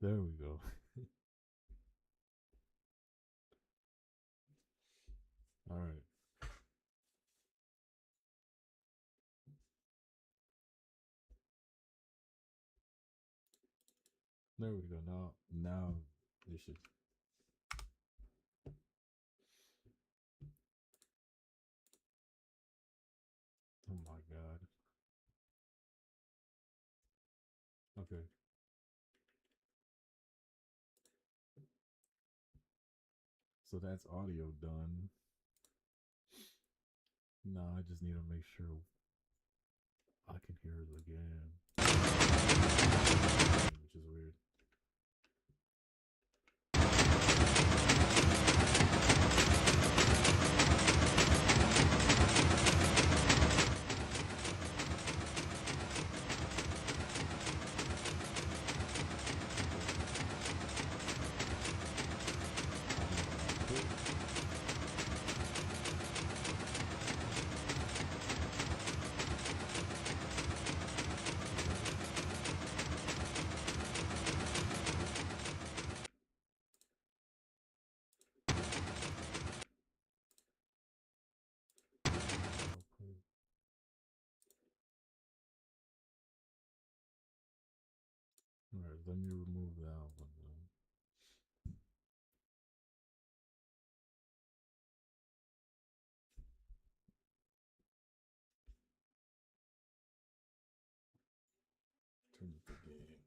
There we go. All right. There we go. Now it should. Oh my god. Okay. So that's audio done. Now I just need to make sure I can hear it again, which is weird. All right, let me remove that one then. Turn the game.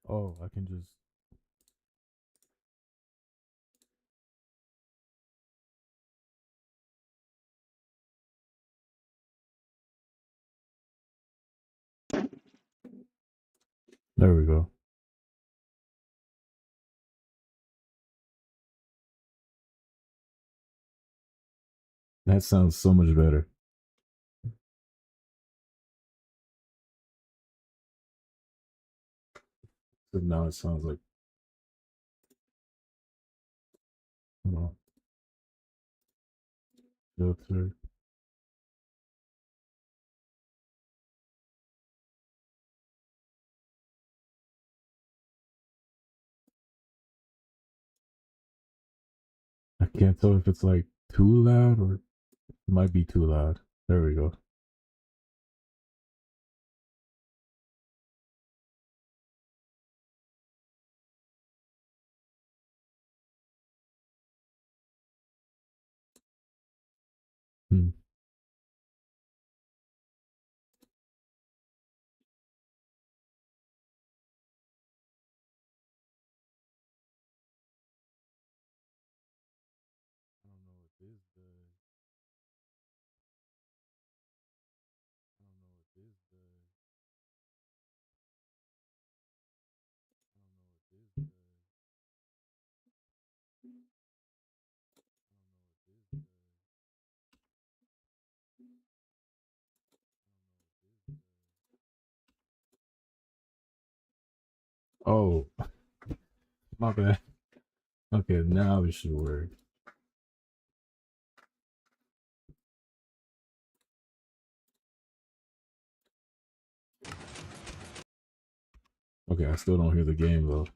Oh, I can just. There we go. That sounds so much better. So now it sounds like. You filter. I can't tell if it's like too loud or it might be too loud. There we go. Hmm. I don't know what this does. I don't know what this does. I don't know what this does. I don't know what this does. I don't know what this does. Oh, my bad. Okay, now it should work. Okay, I still don't hear the game though.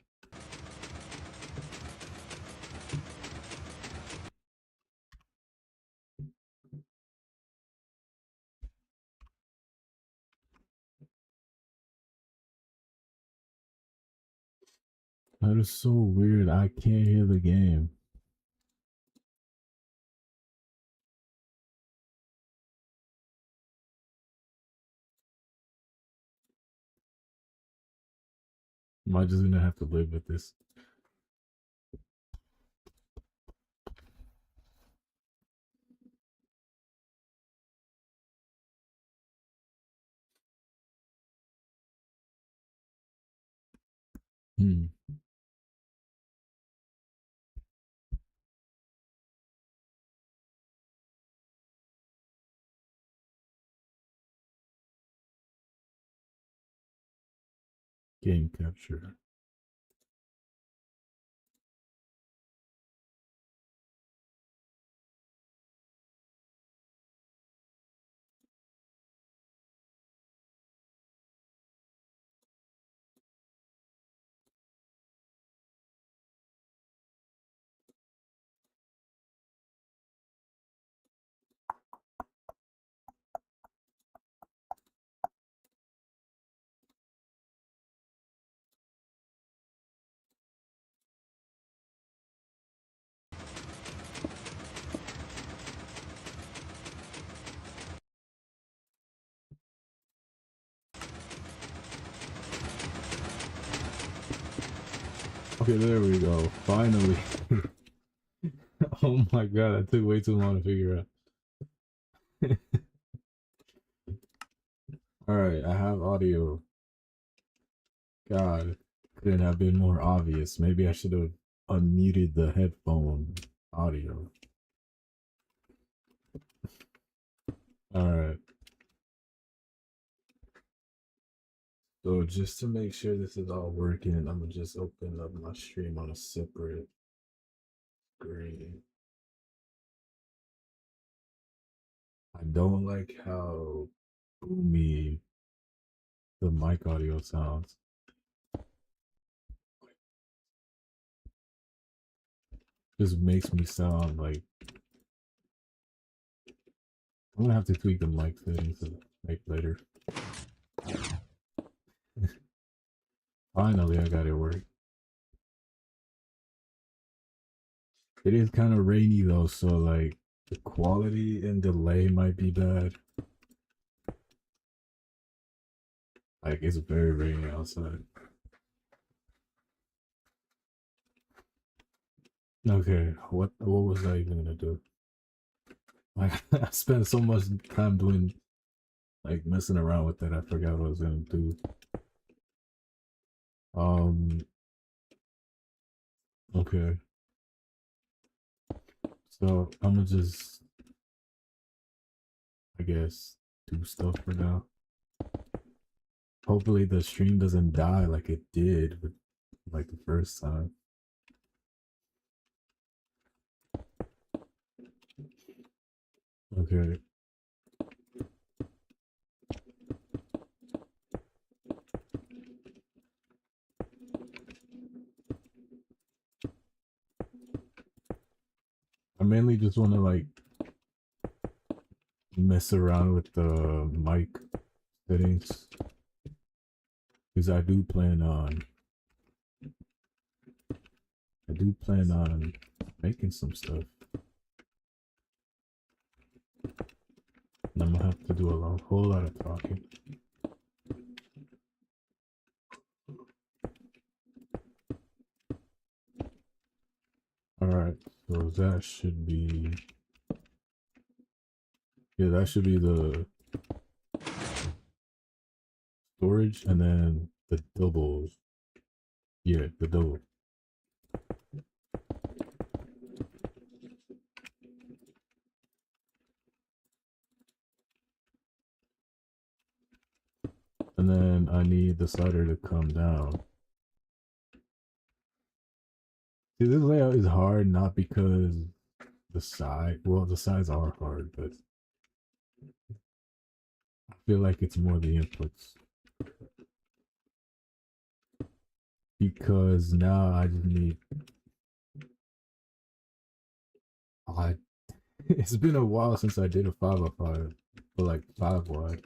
That is so weird. I can't hear the game. Am I just gonna have to live with this? Hmm. game capture. Okay, there we go. Finally. Oh my god, that took way too long to figure out. Alright, I have audio. God, couldn't have been more obvious. Maybe I should have unmuted the headphone audio. Alright. So just to make sure this is all working, I'm gonna just open up my stream on a separate screen. I don't like how boomy the mic audio sounds. Just makes me sound like I'm gonna have to tweak the mic settings to make later. Finally, I got it work. It is kind of rainy though, so like the quality and delay might be bad. Like it's very rainy outside. Okay, what was I even gonna do? Like I spent so much time doing like messing around with that, I forgot what I was gonna do. Okay. So I'm gonna just I guess do stuff for now. Hopefully the stream doesn't die like it did with like the first time. Okay. I mainly just want to like mess around with the mic settings because I do plan on making some stuff. And I'm gonna have to do a whole lot of talking. Alright, so that should be that should be the storage and then the doubles. Yeah, the double. And then I need the slider to come down. See, this layout is hard not because the sides are hard, but I feel like it's more the inputs. Because now I just need I it's been a while since I did a 5x5, but like 5 wide.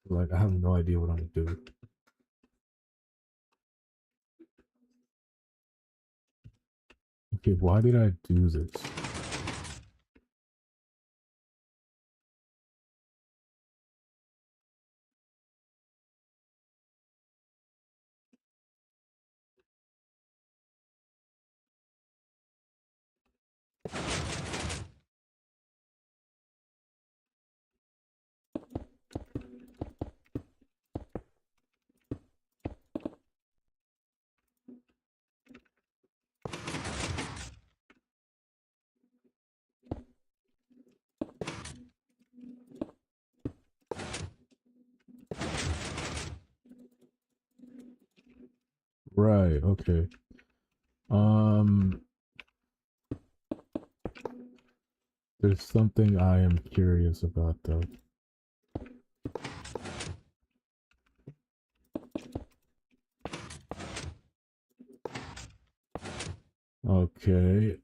Like I have no idea what I'm gonna do. Okay, why did I do this? Right, okay. Um, there's something I am curious about though. Okay.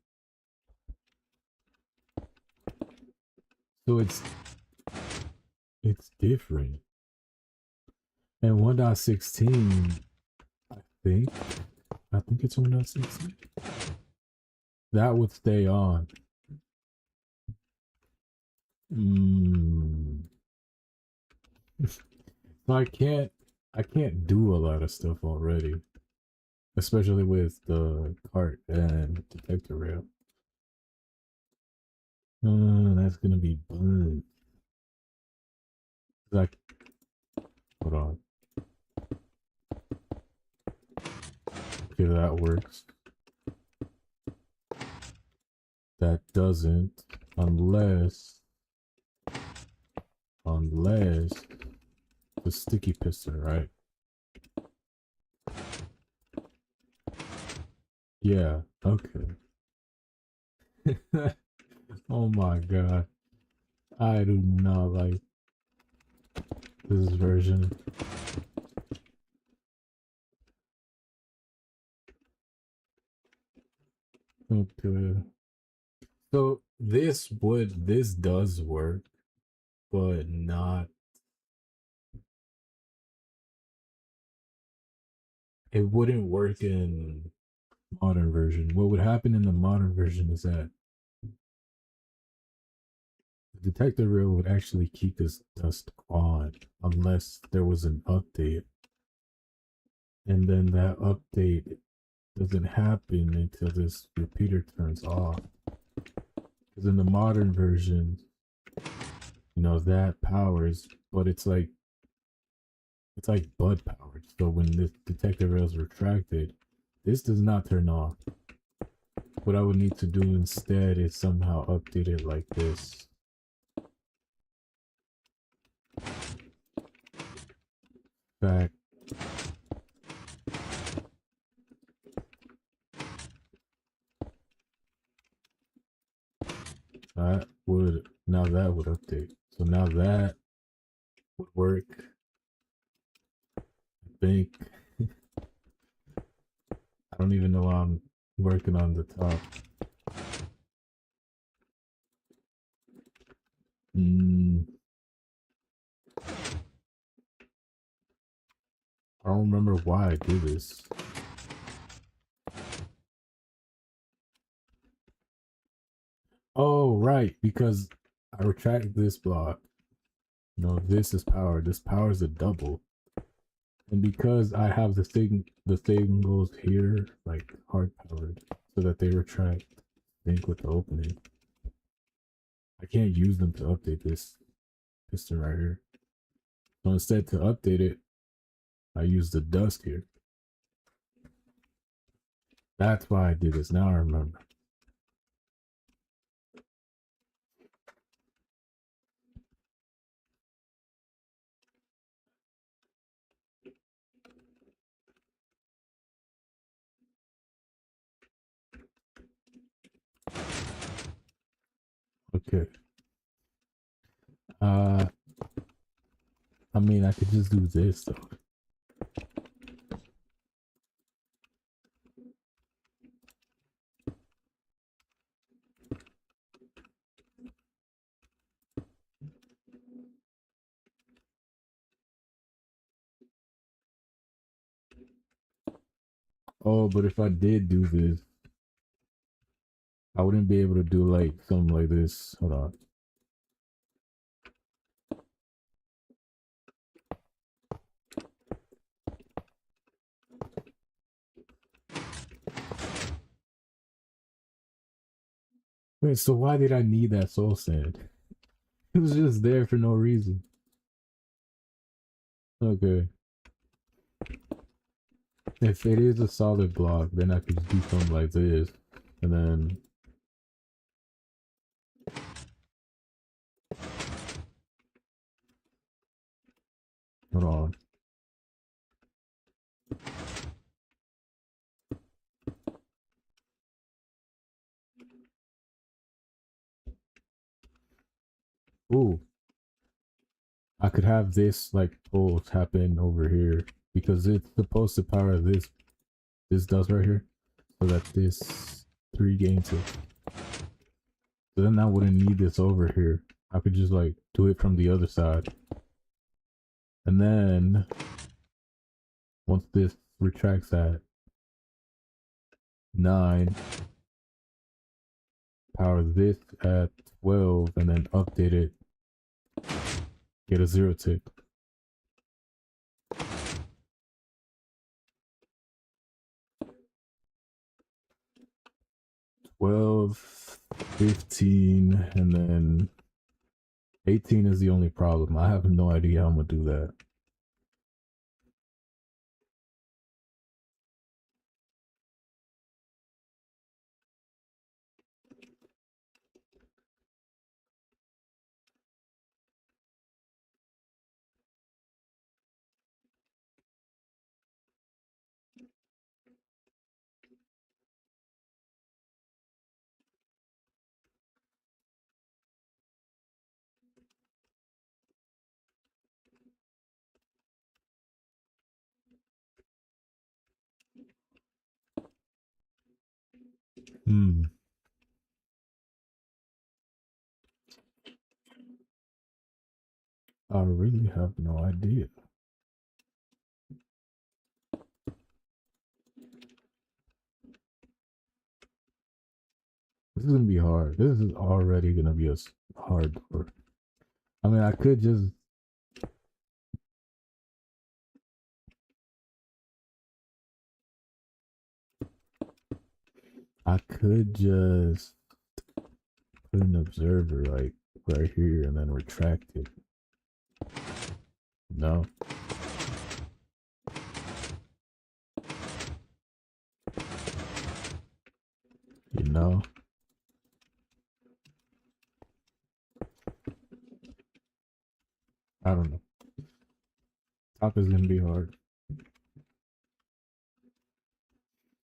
So it's different. And 1.16, I think I think it's 1.16. That would stay on. Mm. So I can't do a lot of stuff already, especially with the cart and detector rail. That's gonna be bugged. Like, hold on. Okay, that works. That doesn't, unless the sticky piston, right? Yeah. Okay. Oh my god. I do not like this version. Okay. So this does work, but not it wouldn't work in modern version. What would happen in the modern version is that the detector rail would actually keep this dust on unless there was an update. And then that update doesn't happen until this repeater turns off. Because in the modern version, that powers, but it's like bud powered. So when this detector rail is retracted, this does not turn off. What I would need to do instead is somehow update it like this. Fact, that would update. So now that would work. I think I don't even know why I'm working on the top. Mm, I don't remember why I did this. Oh, right, because I retract this block. This is power. This power is a double. And because I have the thing goes here, like hard powered, so that they retract sync with the opening. I can't use them to update this piston right here. So instead to update it, I use the dust here. That's why I did this. Now I remember. Okay. Uh I mean I could just do this though. Oh, but if I did do this, I wouldn't be able to do like something like this. Hold on. Wait, so why did I need that soul sand? It was just there for no reason. Okay. If it is a solid block, then I could do something like this. And then hold on. Ooh, I could have this like pulse happen over here because it's supposed to power this does right here, so that this 3 gains it. So then I wouldn't need this over here. I could just like do it from the other side. And then once this retracts at 9, power this at 12, and then update it, get a 0 tick. 12, 15, and then 18 is the only problem. I have no idea how I'm gonna do that. I really have no idea. This is gonna be hard. This is already gonna be a hard door. I mean, I could just put an observer like right here and then retract it. No. You know? I don't know. Top is gonna be hard.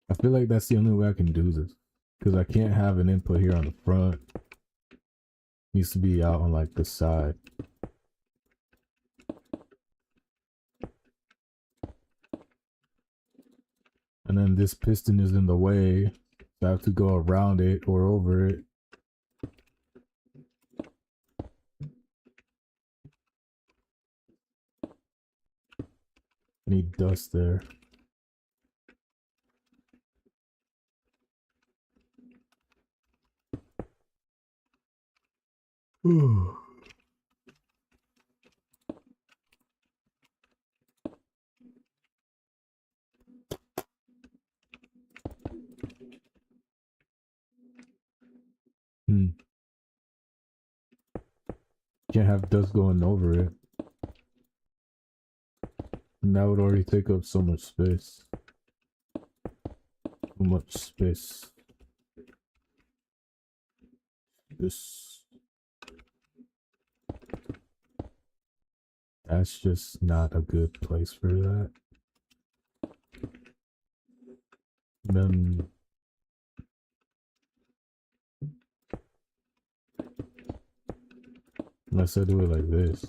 I feel like that's the only way I can do this. Because I can't have an input here on the front. It needs to be out on like the side. And then this piston is in the way. So I have to go around it or over it. I need dust there. Ooh. Can't have dust going over it. And that would already take up so much space. So much space. That's just not a good place for that. Then unless I do it like this.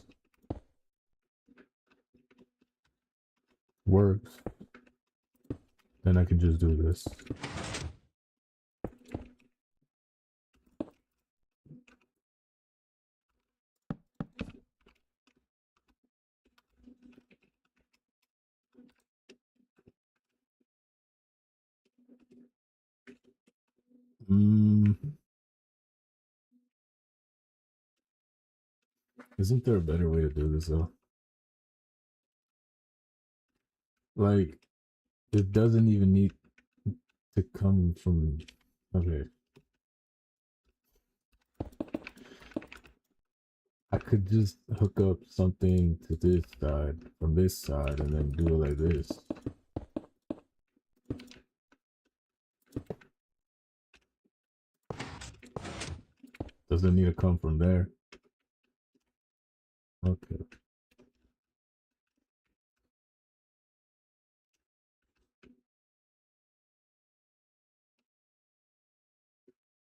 Works. Then I can just do this. Isn't there a better way to do this though? Like, it doesn't even need to come from. Okay. I could just hook up something to this side from this side and then do it like this. Doesn't need to come from there. Okay.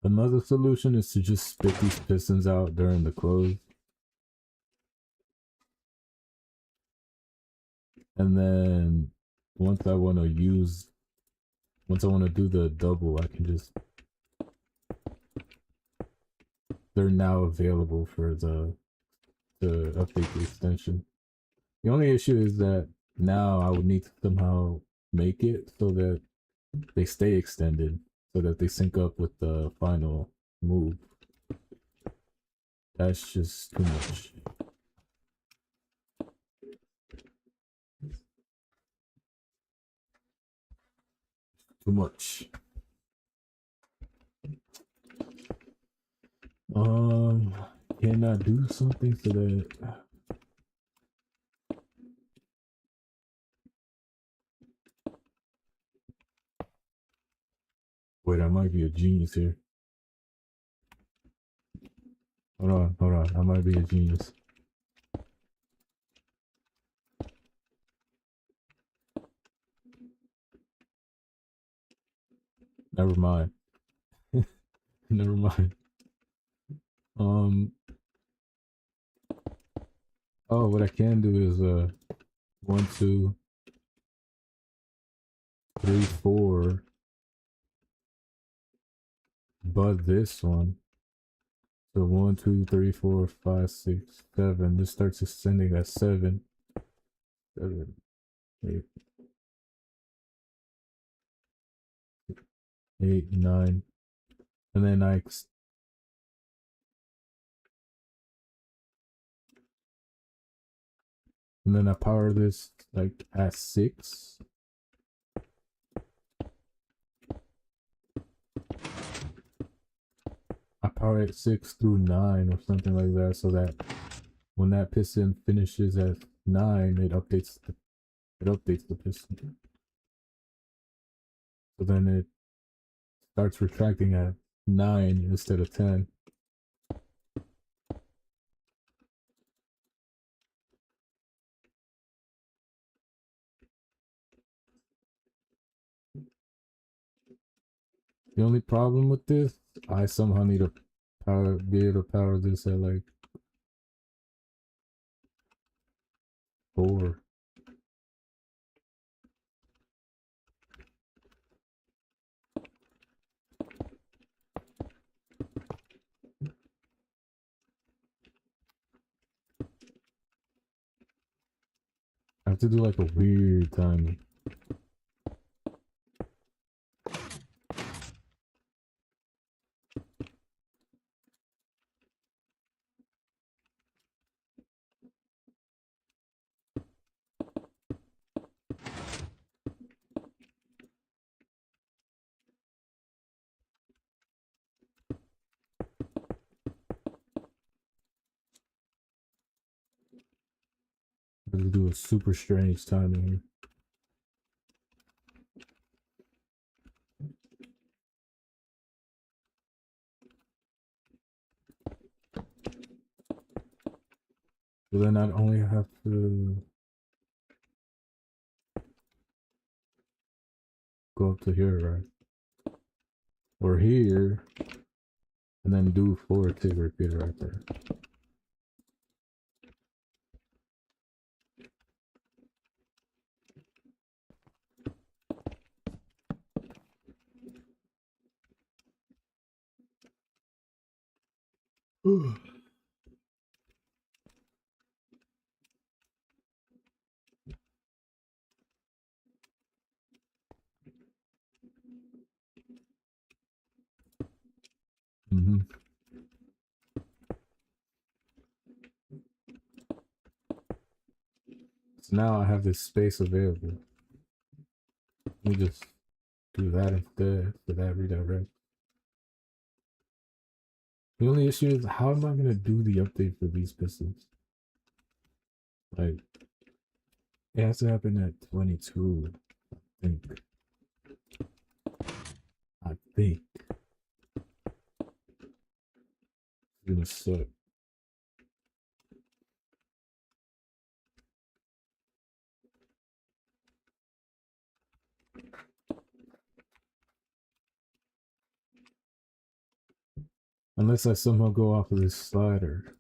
Another solution is to just spit these pistons out during the close. And then once I want to use, once I want to do the double, I can just, they're now available for the, to update the extension. The only issue is that now I would need to somehow make it so that they stay extended, so that they sync up with the final move. That's just too much. Too much. Can I do something so that wait, I might be a genius here. Hold on. I might be a genius. Never mind. Never mind. Um. Oh, what I can do is 1, 2, 3, 4. But this one. So 1, 2, 3, 4, 5, 6, 7. This starts ascending at 7, 7, 8, 8, 9, and then I power this like at 6. I power it 6 through 9 or something like that, so that when that piston finishes at 9, it updates the piston. So then it starts retracting at 9 instead of 10. The only problem with this, I somehow need to be able to power this at like 4. I have to do like a weird timing. I have to do a super strange timing here. So then I'd only have to go up to here, right? Or here, and then do 4 tick repeater right there. Mm-hmm. So now I have this space available. Let me just do that instead for that redirect. The only issue is how am I gonna do the update for these pistons? Like it has to happen at 22, I think. I think. It's gonna suck. Unless I somehow go off of this slider.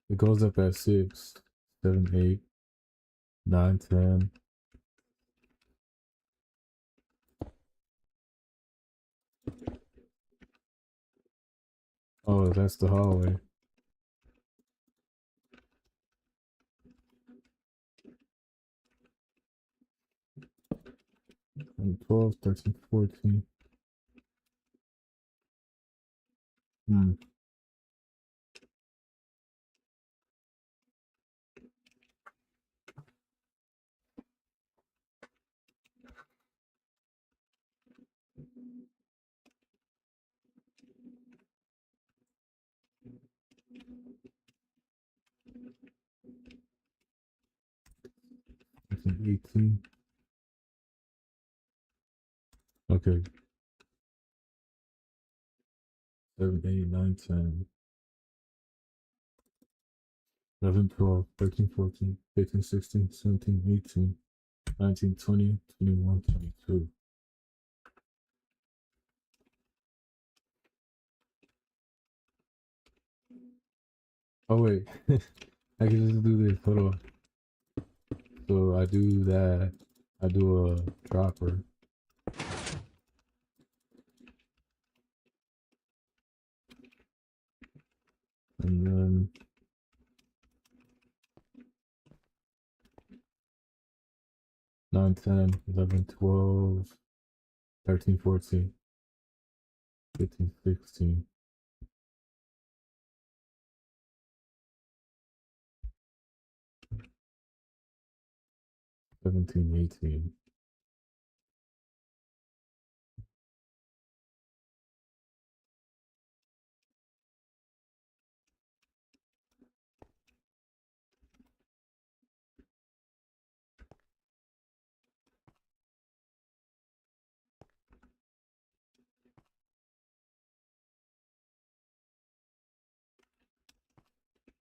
It goes up at 6, 7, 8. 9, 10. Oh, that's the hallway. And 12, 13, 14. Hmm. 18. Okay. 7, 8, 9, 10. 11, 12, 13, 14, 15, 16, 17, 18, 19, 20, 21, 22. Oh, wait. I can just do this. Hold on. So I do that. I do a dropper. And then 9, 10, 11, 12, 13, 14, 15, 16. 17, 18.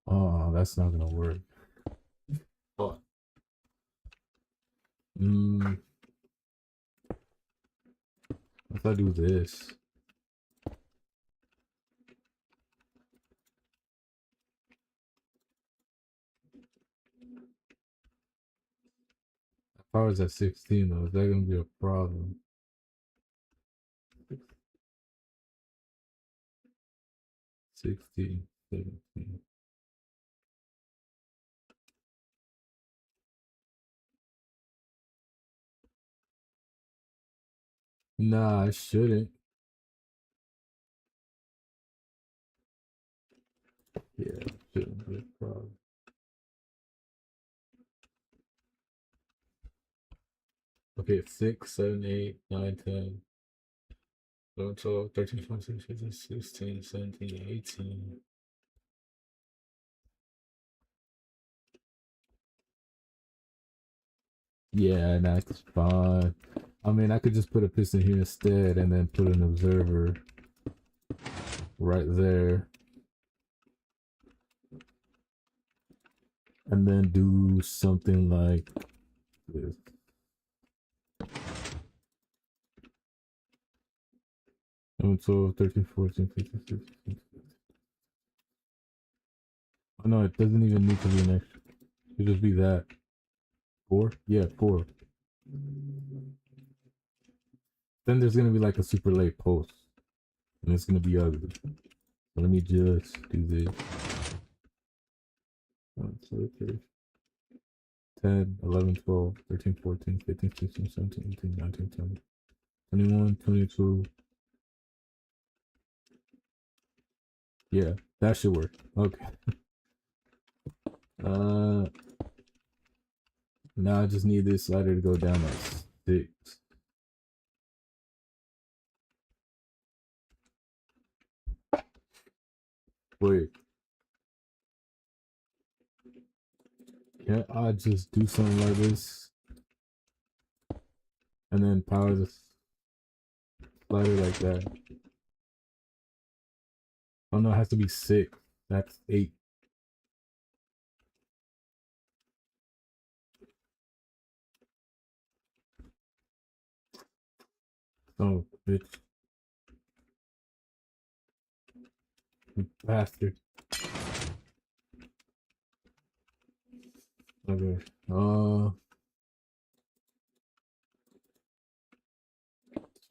Oh, that's not gonna work. But if I do this, power's at 16 though, is that gonna be a problem? 16, 17. Nah, I shouldn't. Yeah, it shouldn't be a problem. Okay, 6, 7, 8, 9, 10, 11, 12, 13, 14, 15, 16, 17, 18. Yeah, that's fine. I mean, I could just put a piston here instead and then put an observer right there. And then do something like this. 11, 12, 13, 14, 15, 16. Oh no, it doesn't even need to be an extra. It could just be that. 4? Yeah, 4. Then there's gonna be like a super late post. And it's gonna be ugly. Let me just do this. Okay. 10, 11, 12, 13, 14, 15, 16, 17, 18, 19, 20, 21, 22. Yeah, that should work. Okay. Uh, now I just need this slider to go down like 6. Wait, can't I just do something like this and then power the slider like that? Oh no, it has to be 6. That's 8. Oh, bitch. You bastard. Okay. Okay. So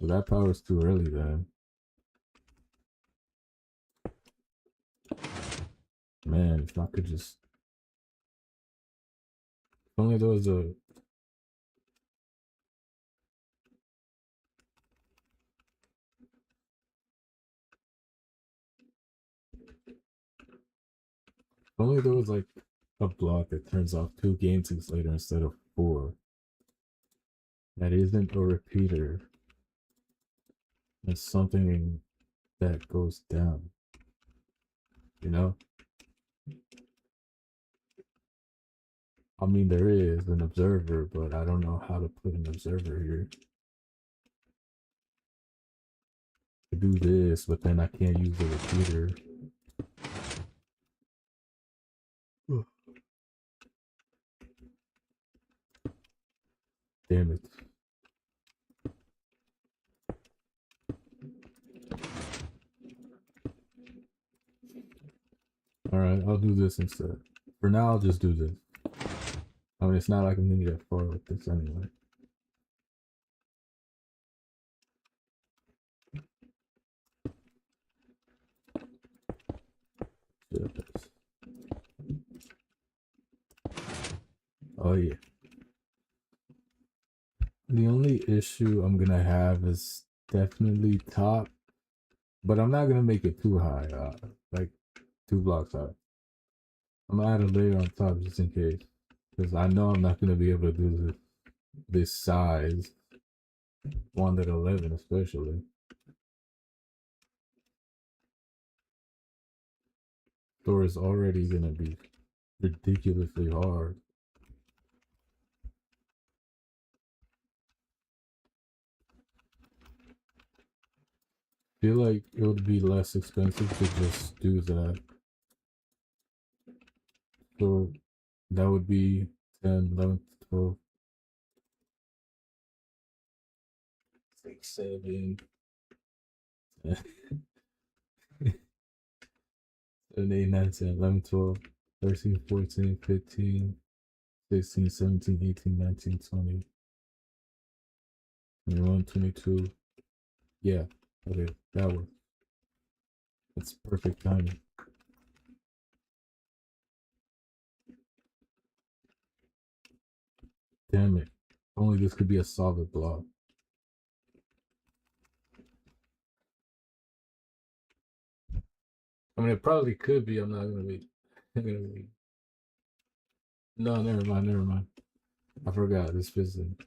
that power's too early then. Man, if I could just. If only there was a. If only there was like a block that turns off 2 game later instead of 4. That isn't a repeater. It's something that goes down. You know? I mean, there is an observer, but I don't know how to put an observer here. To do this, but then I can't use the repeater. Damn it. Alright, I'll do this instead. For now, I'll just do this. I mean, it's not like I'm gonna get far with this anyway. Oh yeah. The only issue I'm gonna have is definitely top, but I'm not gonna make it too high, like 2 blocks high. I'm gonna add a layer on top just in case, because I know I'm not gonna be able to do this size, 1 to 11 especially. Door is already gonna be ridiculously hard. Feel like it would be less expensive to just do that. So that would be 10, 11, 12, 6, 7, 7, 8, 9, 10, 11, 12, 13, 14, 15, 16, 17, 18, 19, 20, 21, 22. Yeah, okay, that works. That's perfect timing. Damn it. Only this could be a solid block. I mean, it probably could be. I'm not gonna be. No, never mind, never mind. I forgot this piston.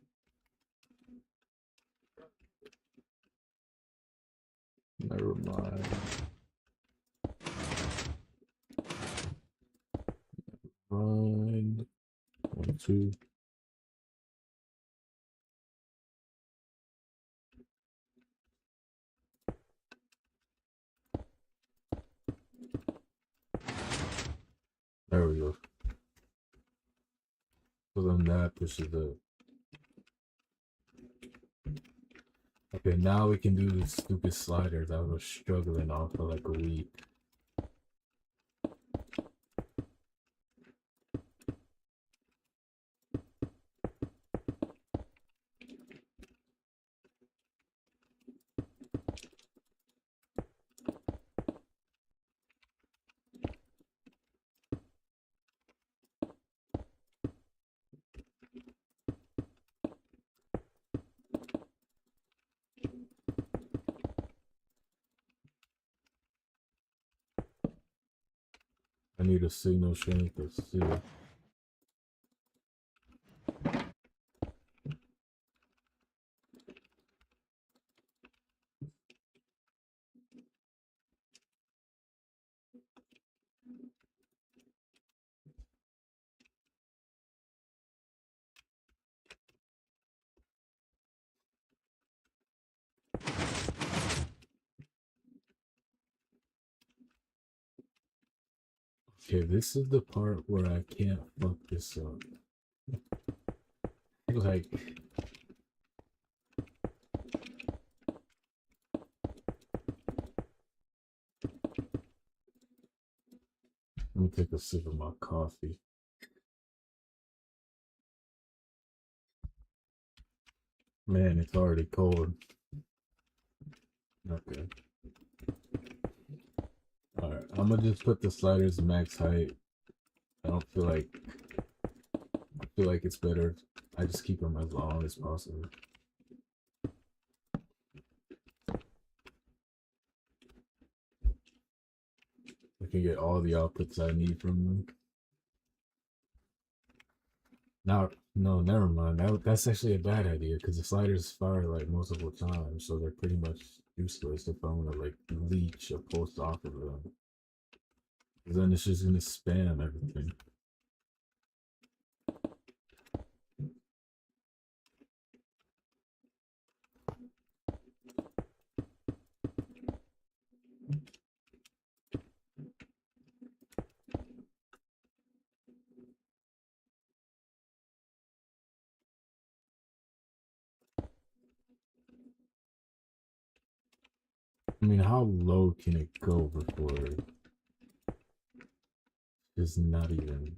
Never mind. Fine. 1, 2. There we go. So then that pushes the. Okay, now we can do this stupid slider that I was struggling on for like a week. I need a signal shrink or seal. Okay, this is the part where I can't fuck this up. Like, let me take a sip of my coffee. Man, it's already cold. Okay. Alright, I'm gonna just put the sliders max height. I don't feel like I feel like it's better. I just keep them as long as possible. I can get all the outputs I need from them. Now, no, never mind. That's actually a bad idea because the sliders fire like multiple times, so they're pretty much useless if I want to like leech a pulse off of them. Because then it's just gonna spam everything. I mean, how low can it go before it's not even?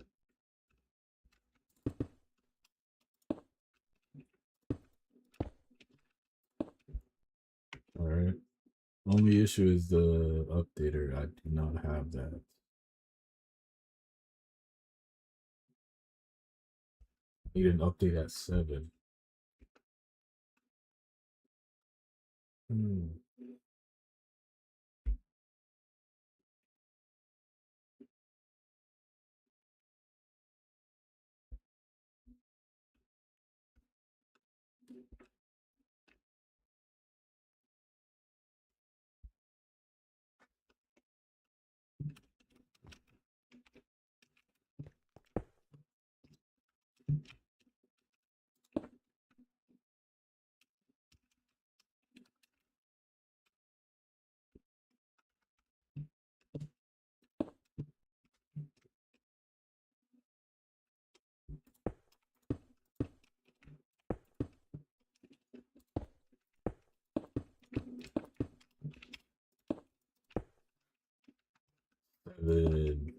All right. Only issue is the updater. I do not have that. Need an update at 7. Hmm. Seven.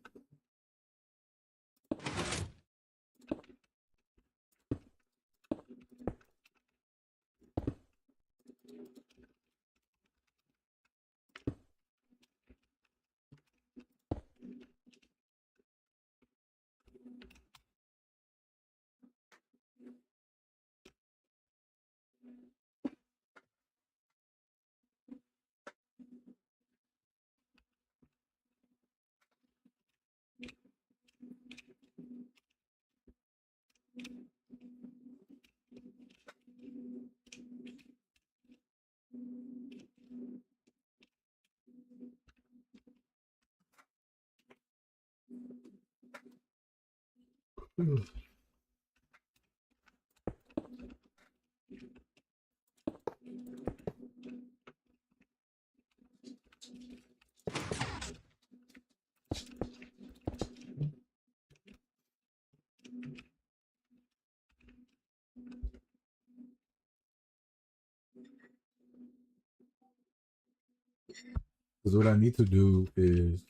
Because what I need to do is,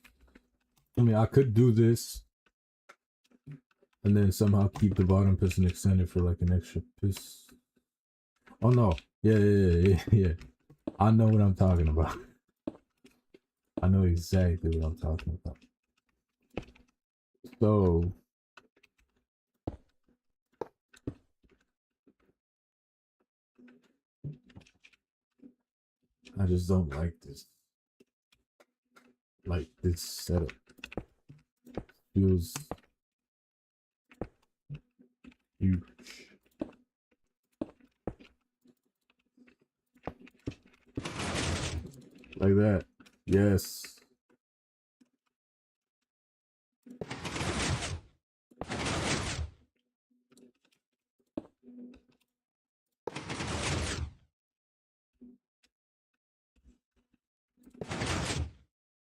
I mean, I could do this and then somehow keep the bottom piston extended for like an extra piss. Oh no. Yeah. I know what I'm talking about. I know exactly what I'm talking about. So I just don't like this setup. Feels huge. Like that. Yes.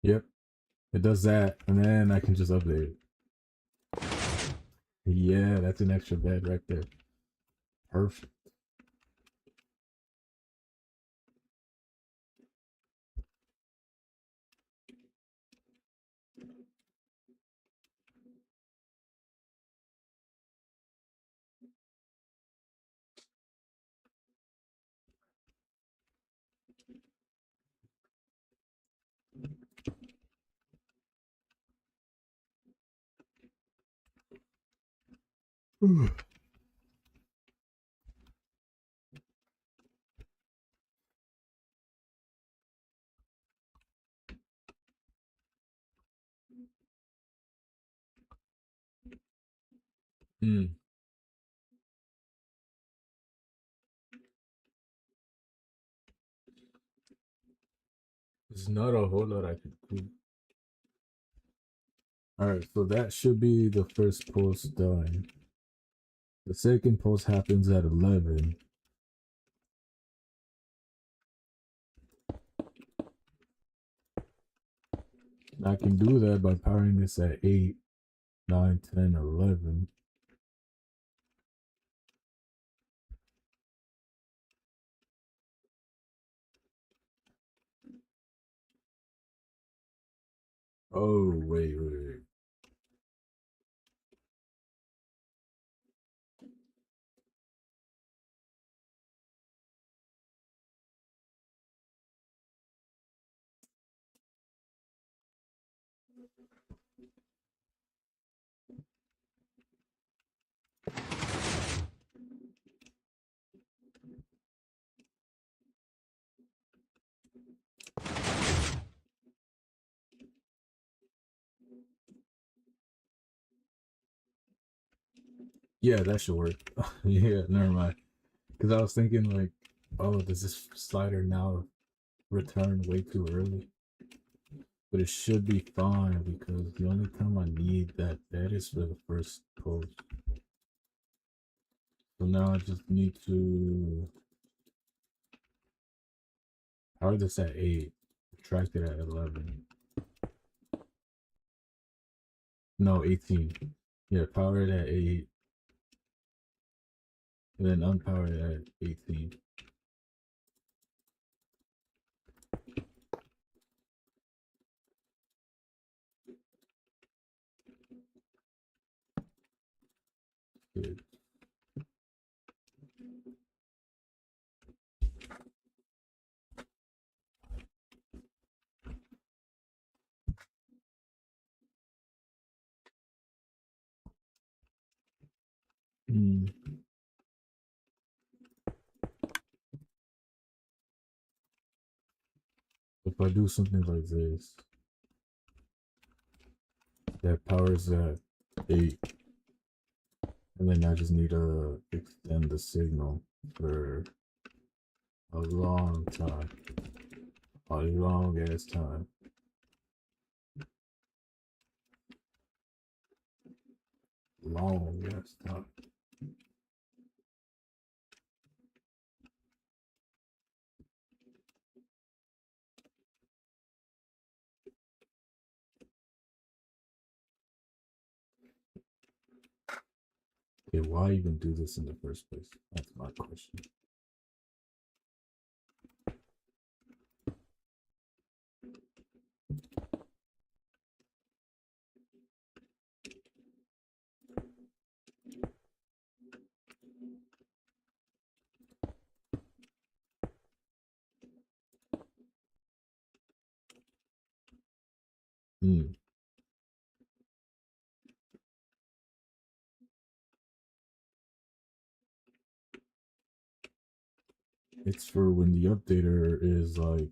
Yep. It does that. And then I can just update it. Yeah, that's an extra bed right there. Perfect. Mm. There's not a whole lot I could do. Alright, so that should be the first post done. The second post happens at 11. I can do that by powering this at 8, 9, 10, 11. Oh, wait. Yeah, that should work. Yeah, never mind. Because I was thinking, like, oh, does this slider now return way too early? But it should be fine because the only time I need that bed is for the first post. So now I just need to power this at 8, subtract it at 11. No, 18. Yeah, power it at 8, and then unpower it at 18. Good. Mm. If I do something like this, that powers at 8, and then I just need to extend the signal for a long time. A long ass time. Long ass time. Okay, why even do this in the first place? That's my question. Hmm. It's for when the updater is like,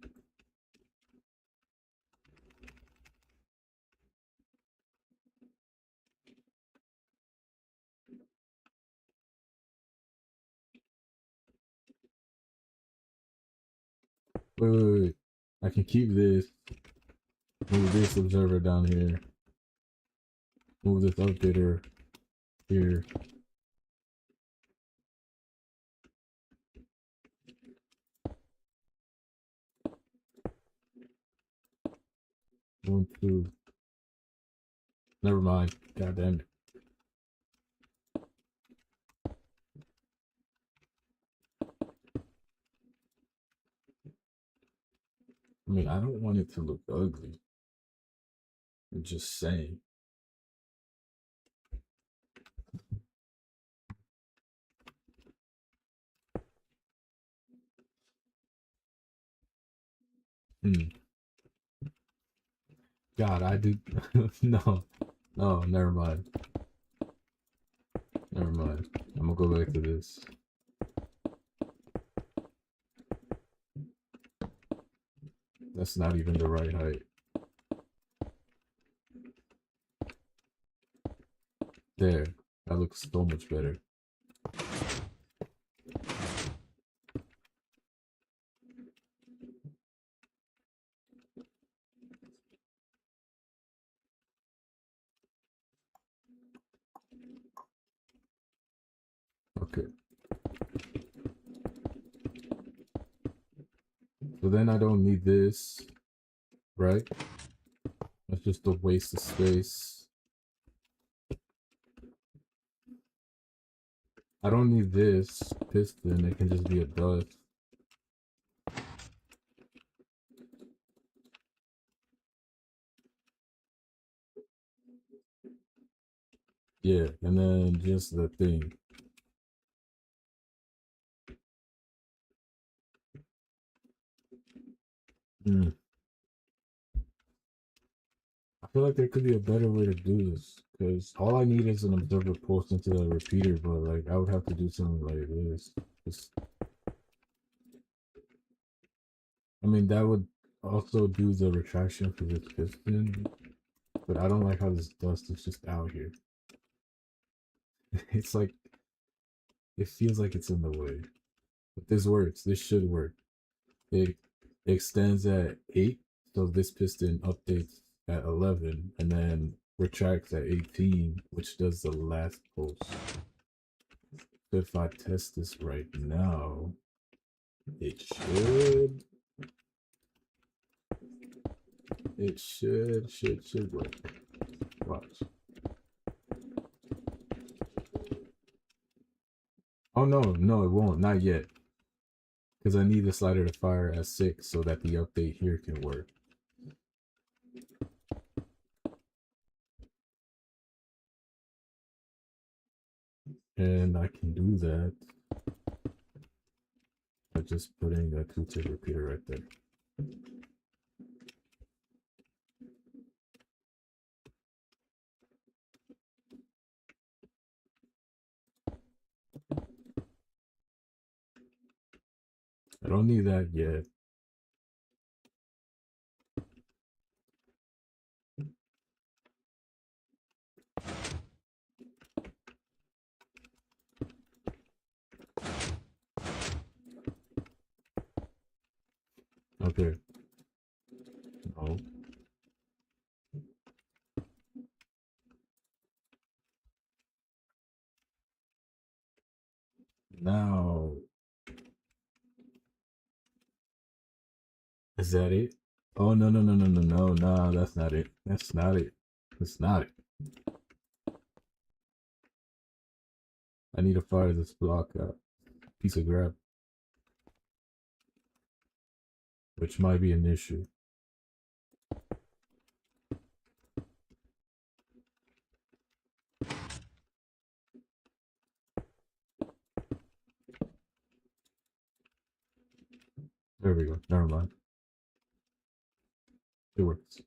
wait. I can keep this, move this observer down here, move this updater here. 1, 2. Never mind. God damn it. I mean, I don't want it to look ugly. I'm just saying. Hmm. God, I did. No, never mind. Never mind. I'm gonna go back to this. That's not even the right height. There. That looks so much better. Okay. So then I don't need this, right? That's just a waste of space. I don't need this piston. It can just be a dust. Yeah, and then just the thing. Hmm. I feel like there could be a better way to do this, because all I need is an observer pulse into the repeater, but like I would have to do something like this. Just, I mean, that would also do the retraction for this piston, but I don't like how this dust is just out here. It's like, it feels like it's in the way. But this works. This should work. It extends at 8, so this piston updates at 11, and then retracts at 18, which does the last pulse. So if I test this right now, it should work. Watch. Oh no, it won't. Not yet. Because I need the slider to fire at 6 so that the update here can work. And I can do that by just putting a 2-tip repeater right there. I don't need that yet. Okay. No. Now, is that it? Oh no, no, that's not it. That's not it. That's not it. I need to fire this block out. Piece of crap. Which might be an issue. There we go. Never mind. It works.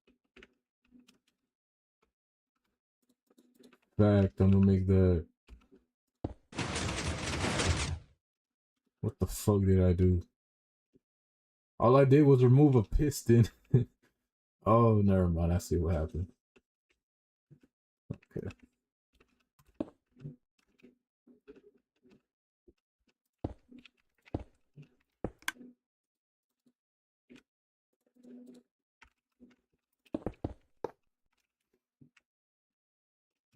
In fact, I'm gonna make the. What the fuck did I do? All I did was remove a piston. Oh, never mind. I see what happened. Okay.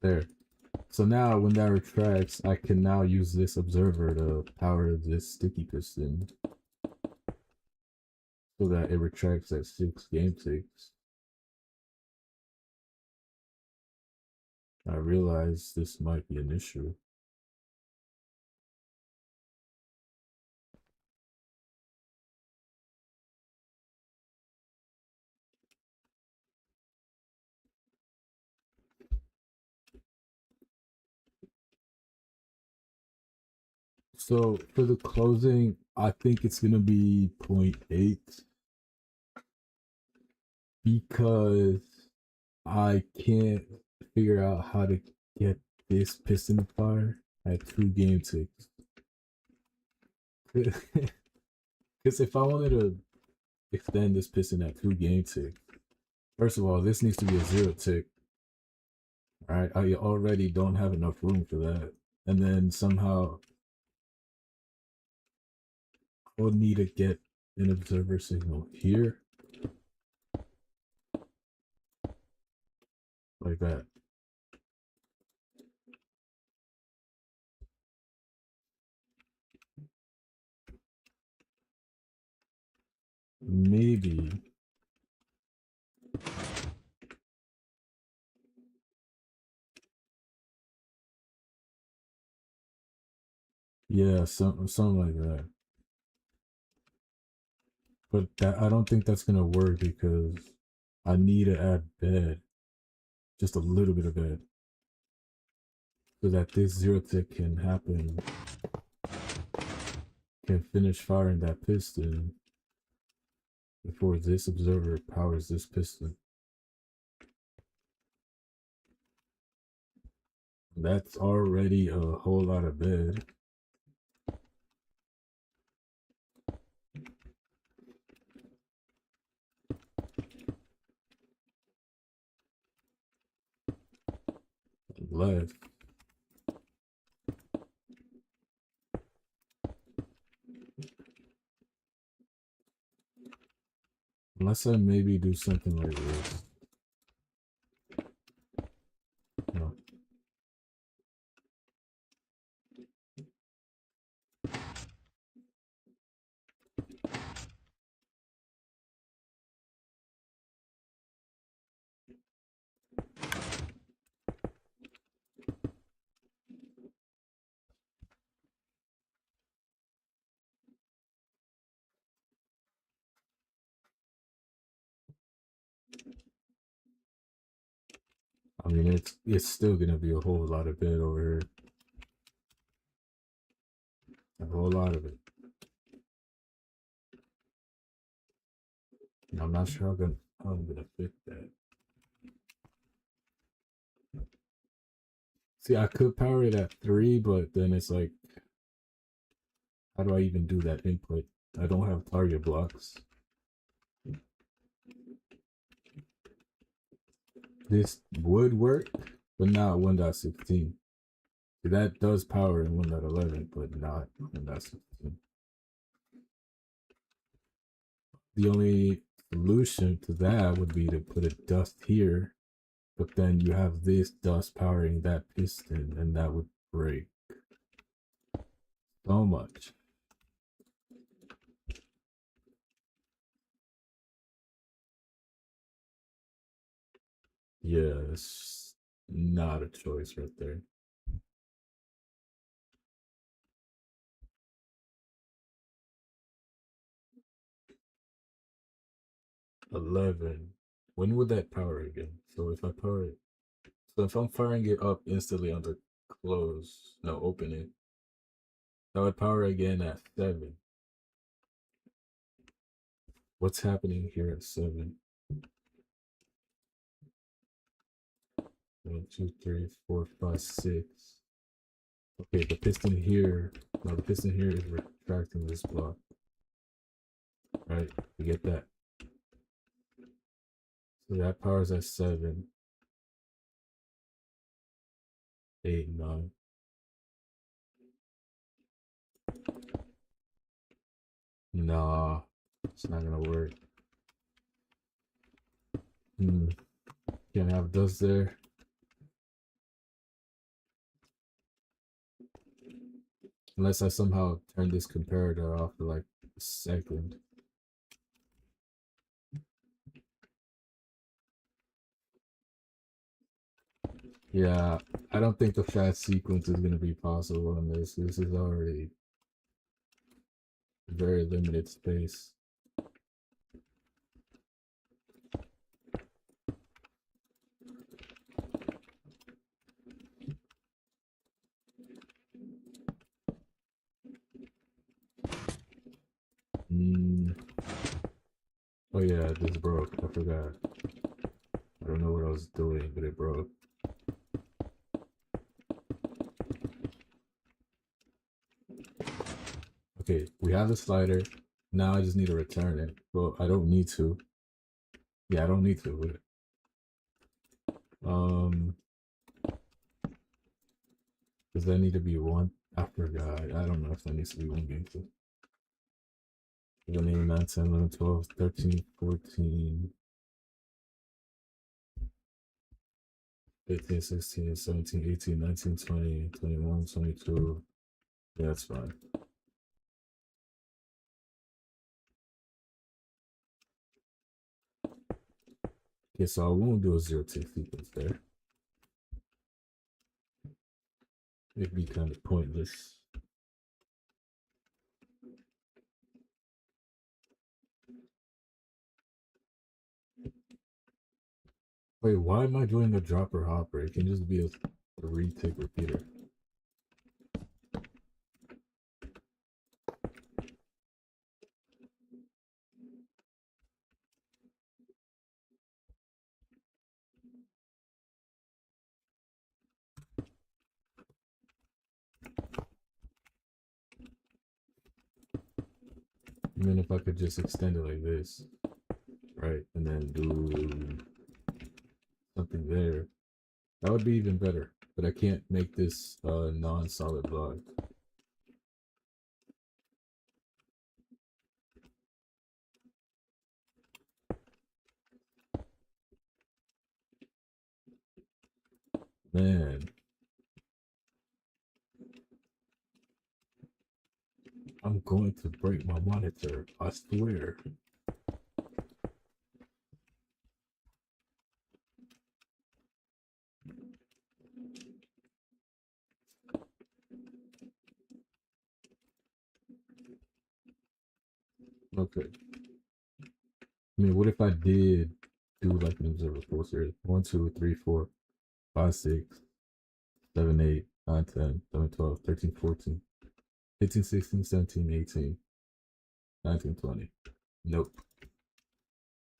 There. So now when that retracts, I can now use this observer to power this sticky piston so that it retracts at 6 game ticks. I realize this might be an issue. So for the closing, I think it's gonna be 0.8 because I can't figure out how to get this piston to fire. I had 2 game ticks. Because if I wanted to extend this piston at 2 game ticks, first of all, this needs to be a 0 tick. Alright, I already don't have enough room for that. And then somehow I would need to get an observer signal here. Like that. Maybe. Yeah, something like that. But that I don't think that's gonna work because I need to add bed. Just a little bit of bed. So that this 0 tick can happen. Can finish firing that piston before this observer powers this piston. That's already a whole lot of bed. Left. Unless I maybe do something like this. No. I mean, it's still gonna be a whole lot of bed over here. A whole lot of it. And I'm not sure how I'm gonna fit that. See, I could power it at 3, but then it's like, how do I even do that input? I don't have target blocks. This would work, but not 1.16. See, that does power in 1.11, but not 1.16. The only solution to that would be to put a dust here, but then you have this dust powering that piston, and that would break so much. Yeah, it's not a choice right there. 11. When would that power again? So if I power it, so if I'm firing it up instantly under close, no, open it, that would power again at 7. What's happening here at 7? 1, 2, 3, 4, 5, 6. Okay, the piston here, no, the piston here is retracting this block. Right, you get that. So that powers at 7, 8, 9. Nah, it's not gonna work. Can't have dust there. Unless I somehow turn this comparator off for like a second. Yeah, I don't think the fast sequence is gonna be possible on this. This is already very limited space. Oh yeah, this broke. I forgot. I don't know what I was doing, but it broke. Okay, we have the slider. Now I just need to return it. Well, I don't need to. Yeah, I don't need to. Does that need to be one? I forgot. I don't know if that needs to be one game. 7, 8, 9, 10, 11, 12, 13, 14, 15, 16, 17, 18, 19, 20, 21, 22. Yeah, that's fine. Okay, so I won't do a zero tick sequence there. It'd be kind of pointless. Wait, why am I doing a dropper hopper? It can just be a retake repeater. I mean, if I could just extend it like this, right, and then do something there, that would be even better. But I can't make this non-solid block. Man, I'm going to break my monitor, I swear. Okay. I mean, what if I did do like an observable series? 1, 2, 3, 4, 5, 6, 7, 8, 9, 10, 11, 12, 13, 14, 15, 16, 17, 18, 19, 20. Nope.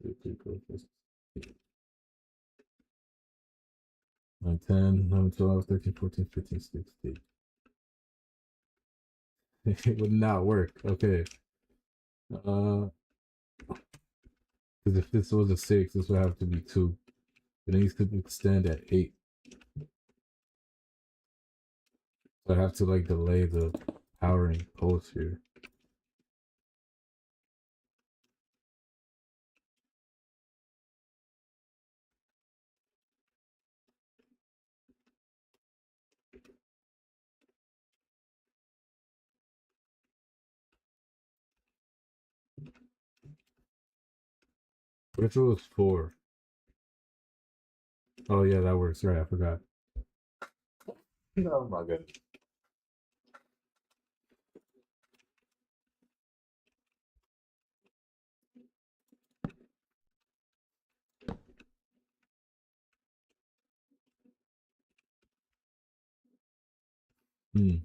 2, 3, 4, 5, 6, 9, 10, 11, 12, 13, 14, 15, 16. It would not work. Okay. Because if this was a 6, this would have to be 2. It needs to extend at 8. So I have to like delay the powering pulse here. What if it was 4? Oh yeah, that works. Right, I forgot. Oh my god. Hmm.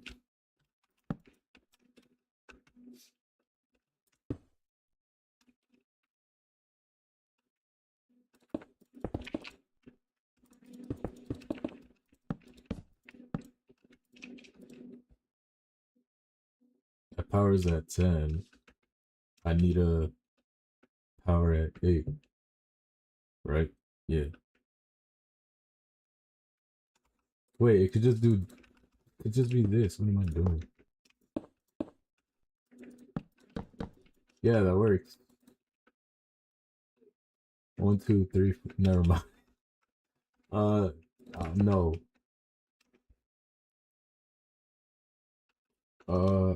That power's at 10. I need a power at 8. Right? Yeah. Wait, it could just be this. What am I doing? Yeah, that works. 1, 2, 3. Never mind. No.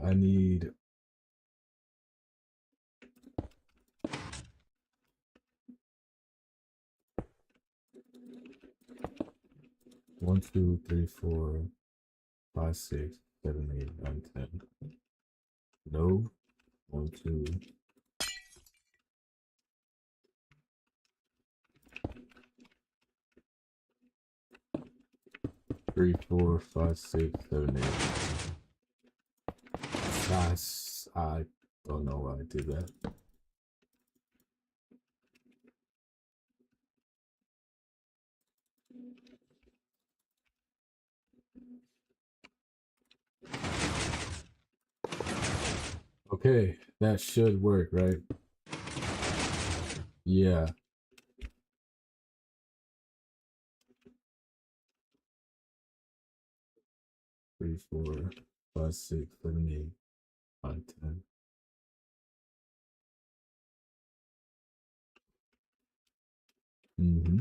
I need 1, 2, 3, 4, 5, 6, 7, 8, 9, 10. No. 1, 2. 3, 4, 5, 6, 7, 8. I don't know why I did that. Okay, that should work, right? Yeah. 3, 4, 5, 6, 7, 8, 9, 10. Mm-hmm.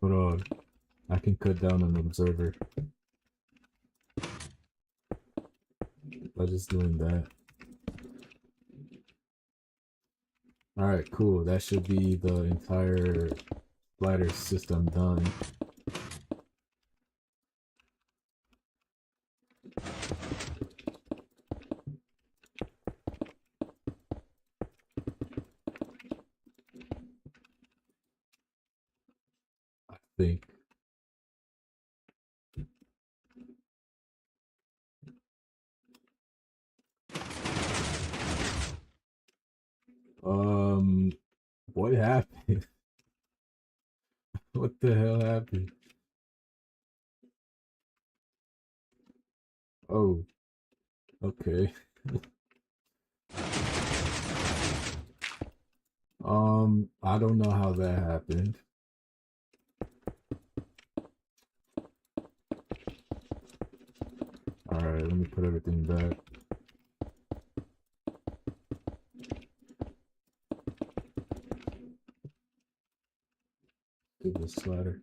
Hold on. I can cut down an observer by just doing that. Alright, cool. That should be the entire slider system done. I think. What happened? What the hell happened? Oh, okay. I don't know how that happened. Alright, let me put everything back. Do the slider.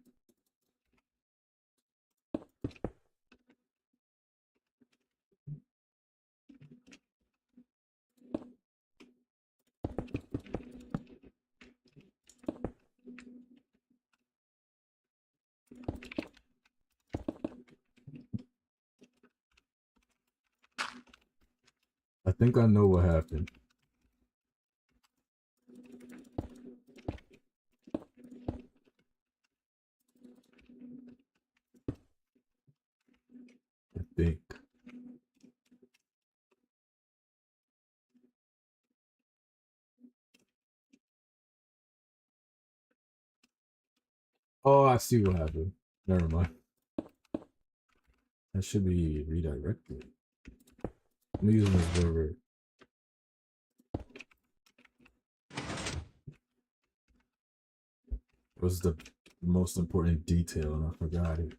I think I know what happened. I think. Oh, I see what happened. Never mind. That should be redirected. I'm using this observer. It was the most important detail and I forgot it.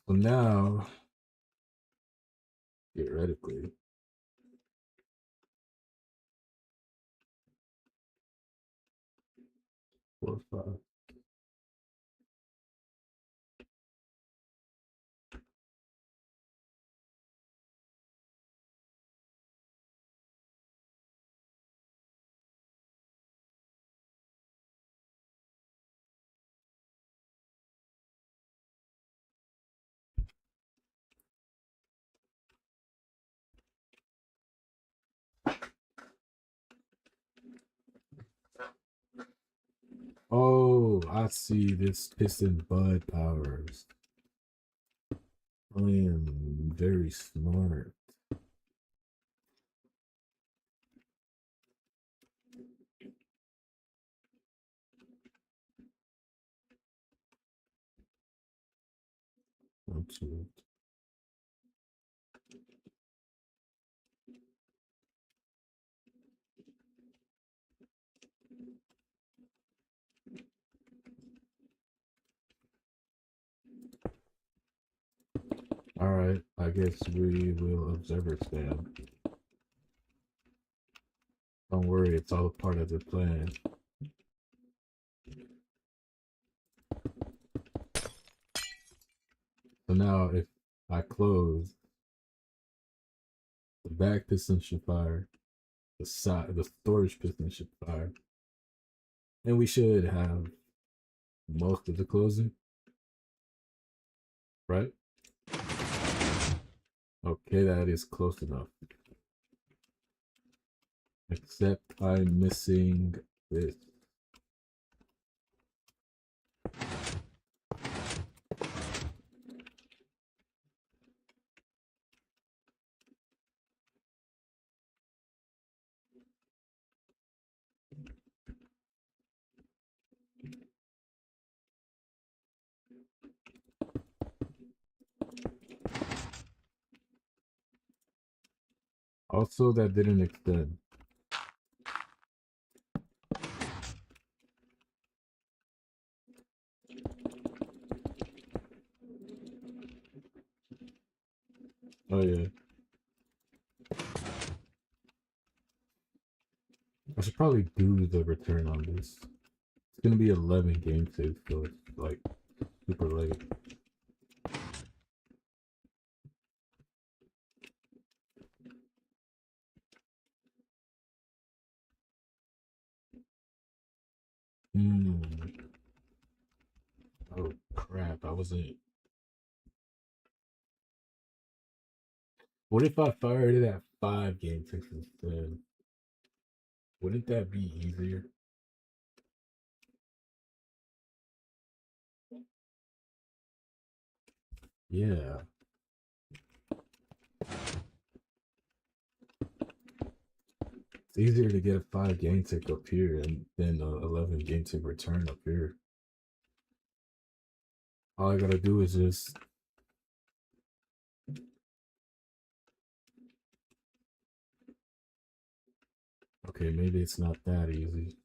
So now, theoretically, four, five. Oh, I see this piston bud powers. I am very smart. Absolutely. Alright, I guess we will observe it, spam. Don't worry, it's all part of the plan. So now if I close, the back piston should fire, the storage piston should fire. And we should have most of the closing. Right? Okay, that is close enough. Except I'm missing this. Also, that didn't extend. Oh yeah. I should probably do the return on this. It's gonna be 11 game saves, so it's like super late. Hmm. Oh crap! I wasn't. What if I fired it at 5 game 6 instead? Wouldn't that be easier? Yeah. It's easier to get a 5 game tick up here and then a 11 game tick return up here. All I gotta do is just okay, maybe it's not that easy.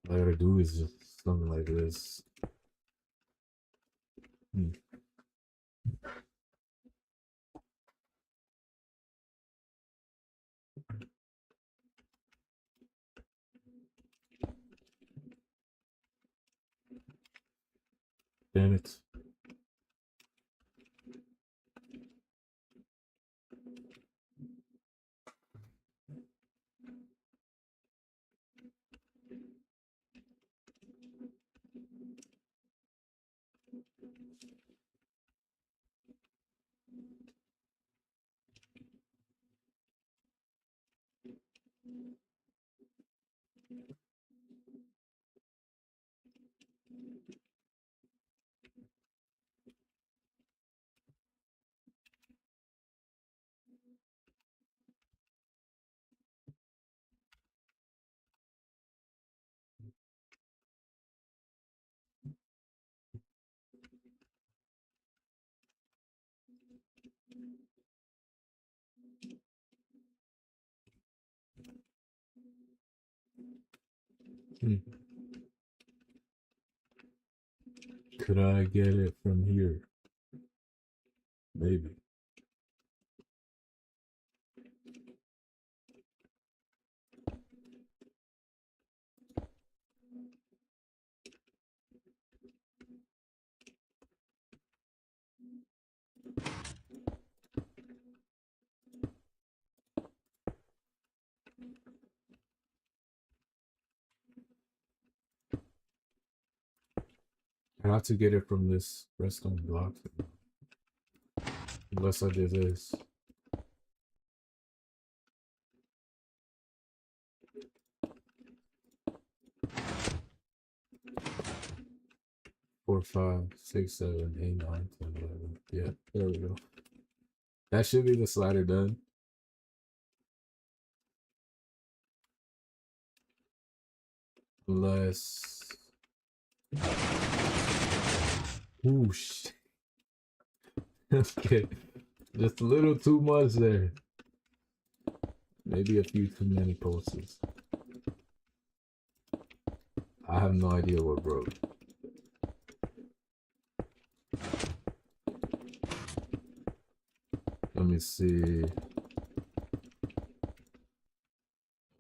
All I gotta do is just something like this. Hmm. Damn it. Hmm. Could I get it from here? Maybe. I have to get it from this redstone block. Unless I did this. 4, 5, 6, 7, 8, 9, 10, 11. Yeah, there we go. That should be the slider done. Unless. Whoosh. Okay. Just a little too much there. Maybe a few too many pulses. I have no idea what broke. Let me see.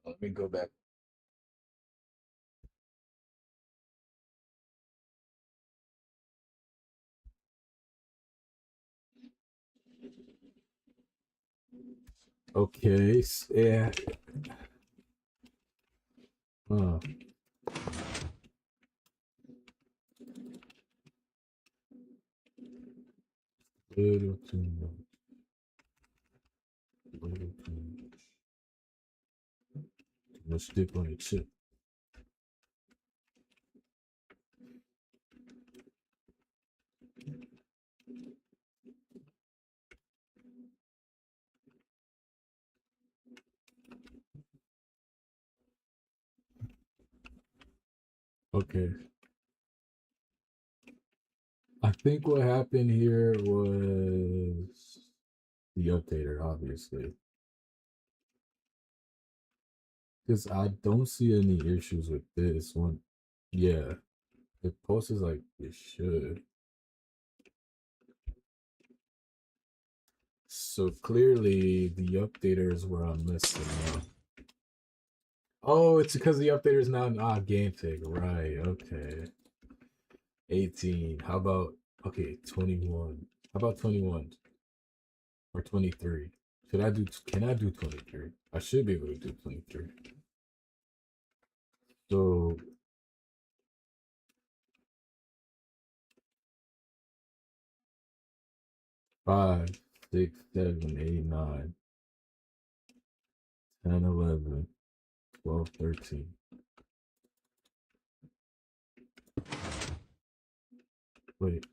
Let me go back. Okay. Yeah. Huh. Little too much. Little too much. Too much dip on your chip. Okay. I think what happened here was the updater, obviously. Because I don't see any issues with this one. Yeah, it posts like it should. So clearly the updater is where I'm messing up. Oh, it's because the updater is not an game tag. Right, okay. 18. How about, okay, 21. How about 21 or 23? Can I do 23? I should be able to do 23. So 5, 6, 7, 8, 9, 10, 11, 12, 13. Wait,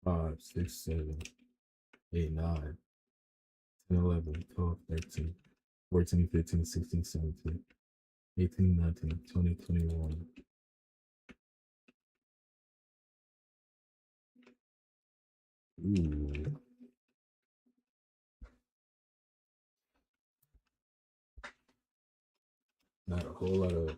5, 6, 7, 8, 9, 10, 11, 12, 13, 14, 15, 16, 17, 18, 19, 20, 21. Ooh. Not a whole lot of.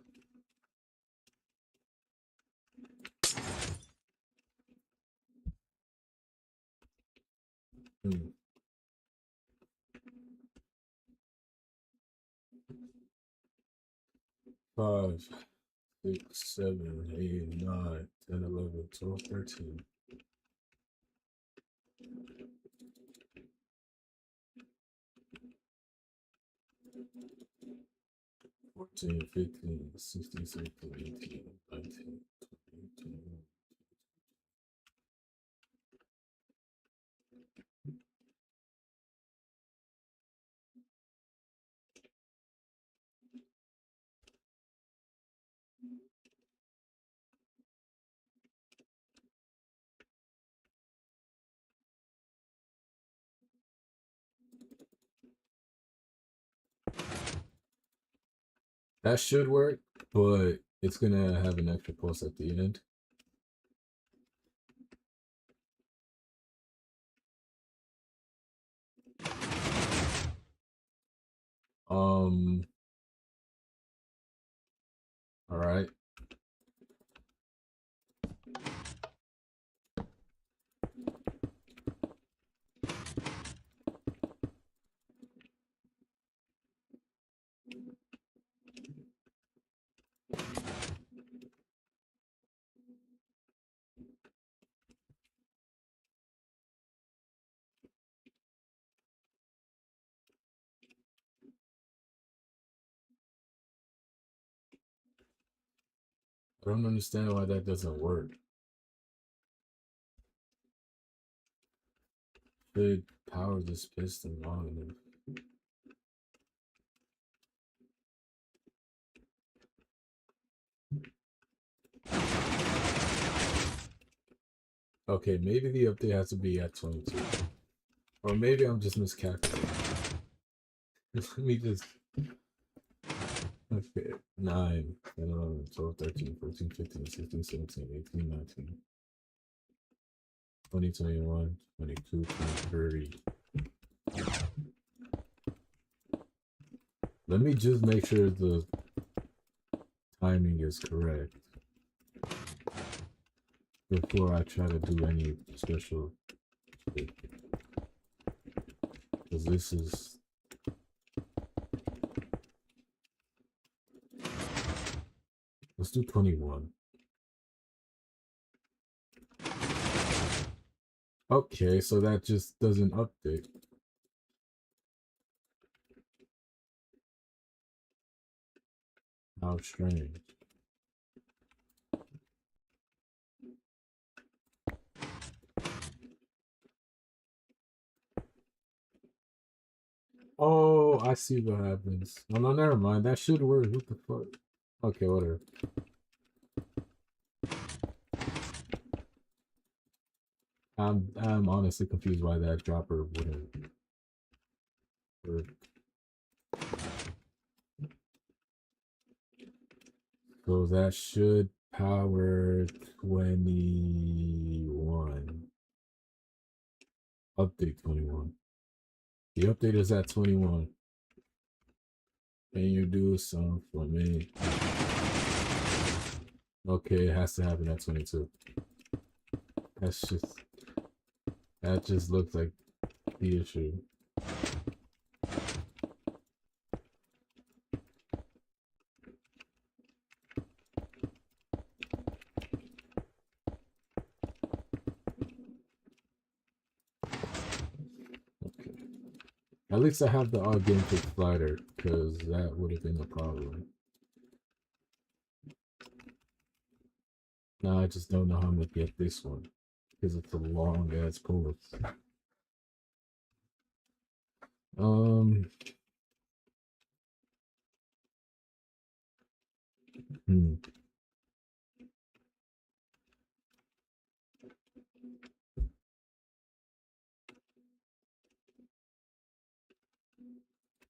Hmm. 5, 6, 7, 8, 9, 10, 11, 12, 13. 14, 15, 16, 17, 18, 19, 20, 21. That should work, but it's gonna have an extra pulse at the end. Um, all right. I don't understand why that doesn't work. Should power this piston long enough. Okay, maybe the update has to be at 22. Or maybe I'm just miscalculating. Let me just. Okay, 9, 10, 11, 12, 13, 14, 15, 16, 17, 18, 19, 20, 21, 22, 23. Let me just make sure the timing is correct before I try to do any special shit. Because this is. Let's do 21. Okay, so that just doesn't update. How strange. Oh, I see what happens. Oh, no, never mind. That should work. What the fuck? Okay, whatever. I'm honestly confused why that dropper wouldn't work. So that should power 21. Update 21. The update is at 21. Can you do something for me? Okay, it has to happen at 22. That's just that just looks like the issue. Okay. At least I have the augmented slider, because that would have been a problem. Now I just don't know how I'm gonna get this one, because it's a long ass course. Um, hmm.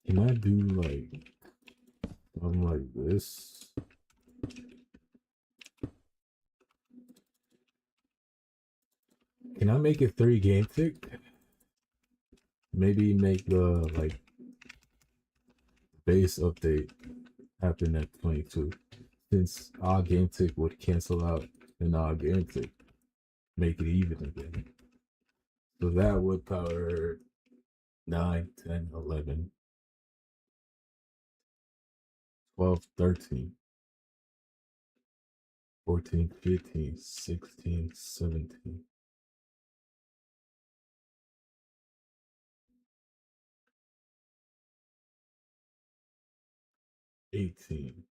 Can I do like something like this? Can I make it 3 game tick? Maybe make the like base update happen at 22. Since odd game tick would cancel out an odd game tick, make it even again. So that would power 9, 10, 11, 12, 13, 14, 15, 16, 17, 18.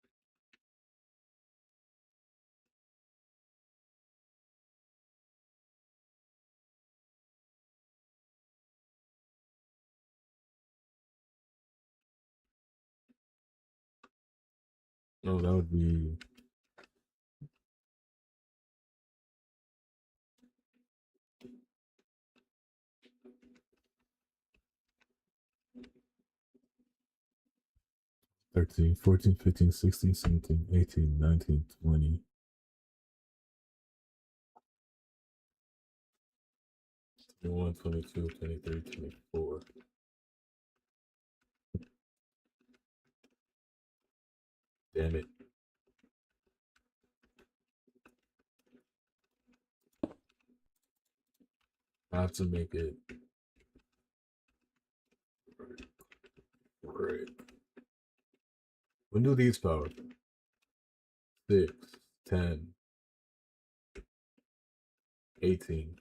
No, that would be 13, 14, 15, 16, 17, 18, 19, 20, 21, 22, 23, 24. Damn it. I have to make it right. When do these power? 6, 10, 18.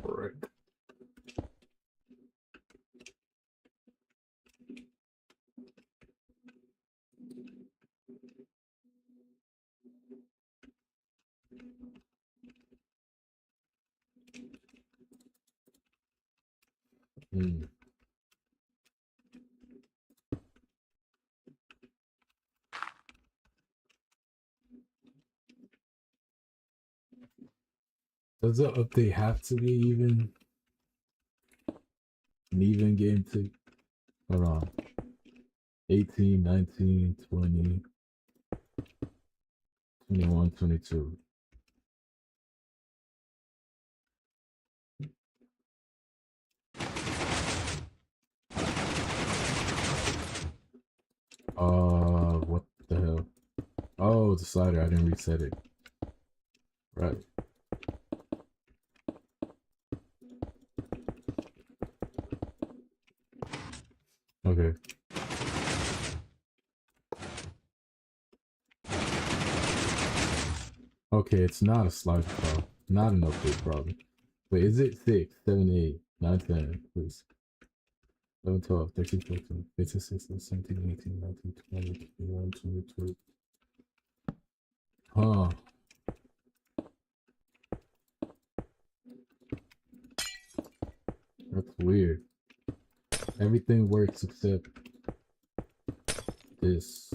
Correct. Hmm. Does the update have to be even? An even game to hold on. 18, 19, 20, 21, 22. What the hell? Oh, it's a slider. I didn't reset it. Right. Okay. Okay, it's not a slider problem. Not an update problem. Wait, is it 6, 7, 8, 9, 10, please? 11, 12, 13, 14, 15, 16, 17, 18, 19, 20, 21, 22. Huh. That's weird. Everything works except this.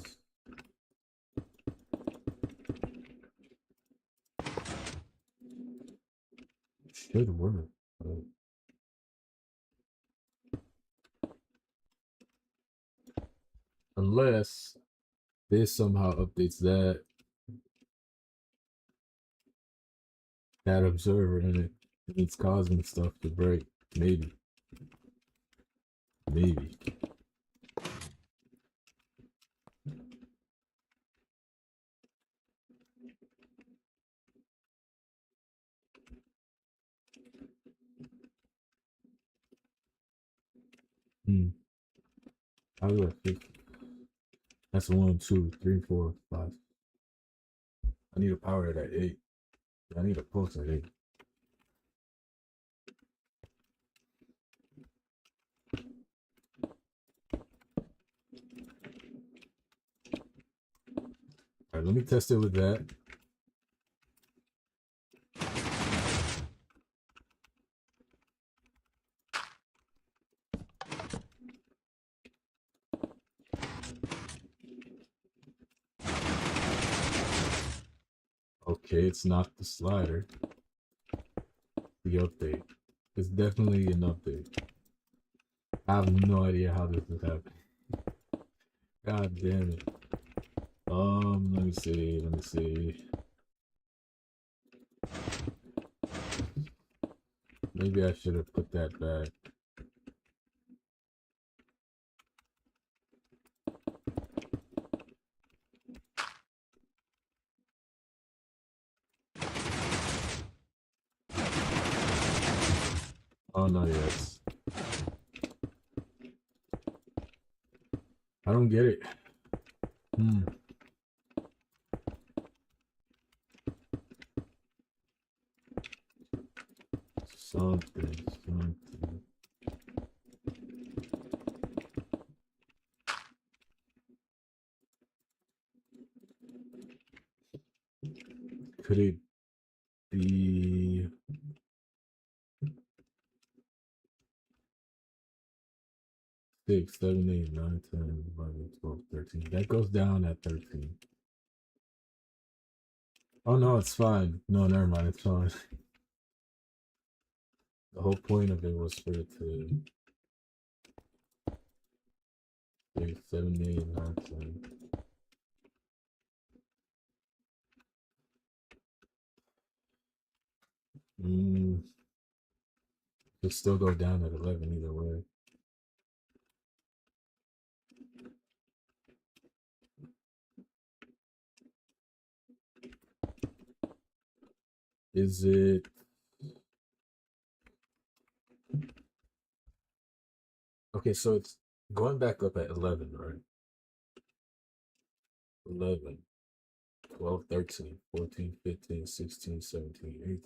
Should work. But Unless this somehow updates that observer and it's causing stuff to break. Maybe. Maybe. Hmm. How do I fix it? That's 1, 2, 3, 4, 5. I need a power at 8. I need a pulse at 8. Alright, let me test it with that. Okay, it's not the slider. The update. It's definitely an update. I have no idea how this is happening. God damn it. Let me see. Let me see. Maybe I should have put that back. Oh no, yes. I don't get it. Hmm. Something. Could it be 6, 7, 8, 9, 10, 11, 12, 13? That goes down at 13. Oh no, it's fine. No, never mind, it's fine. The whole point of it was for it to 6, 7, 8, 9, 10. It'll still go down at 11 either way. Is it? Okay, so it's going back up at 11, right? 11, 12, 13, 14, 15, 16, 17, 18,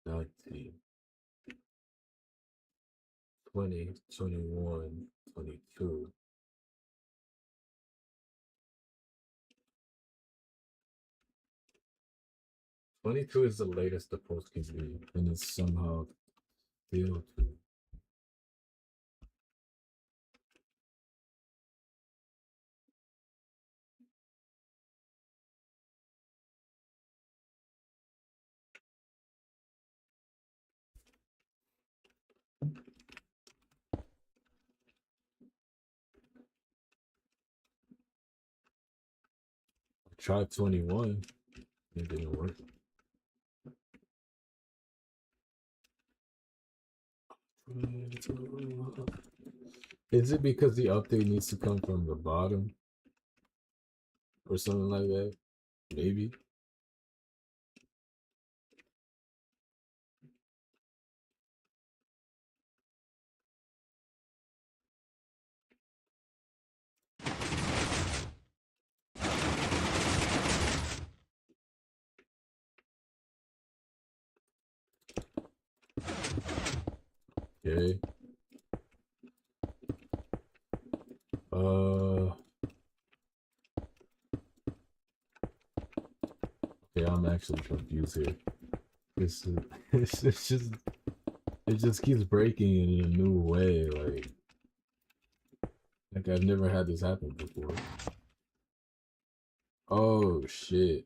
19, 20, 21, 22. 22 is the latest the post can be, and it's somehow still to try 21. It didn't work. Is it because the update needs to come from the bottom or something like that? Maybe. Okay. Uh. Okay, I'm actually confused here. It's, it's just it just keeps breaking in a new way. Like I've never had this happen before. Oh shit.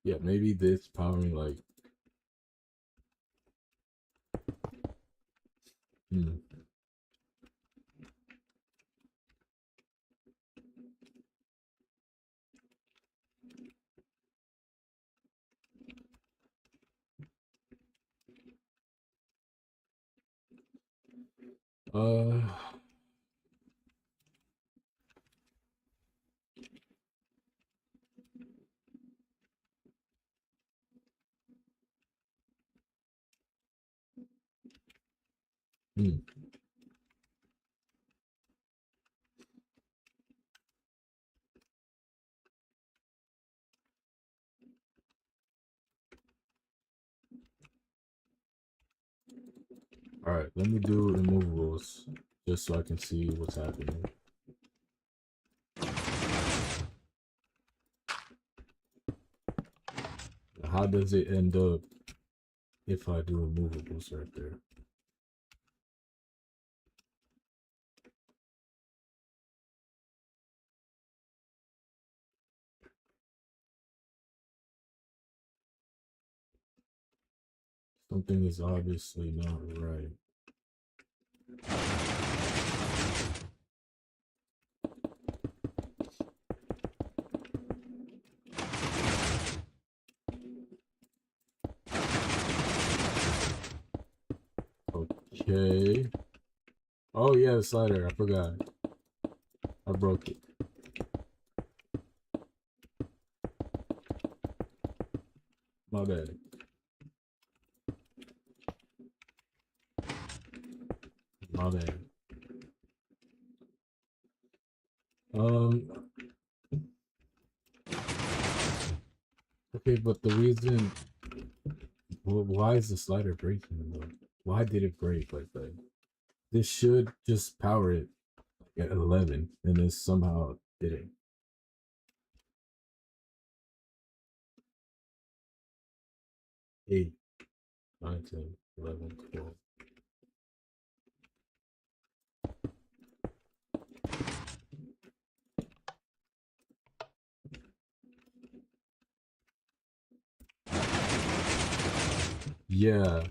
Yeah, maybe this powering like. Hmm. Uh, hmm. All right, let me do immovables just so I can see what's happening. How does it end up if I do immovables right there? Something is obviously not right. Okay. Oh yeah, the slider. I forgot. I broke it. My bad. My bad. Um. Okay, but the reason. Well, why is the slider breaking though? Why did it break like that? This should just power it at 11, and this somehow didn't. 8, 9, 10, 11, 12. Yeah.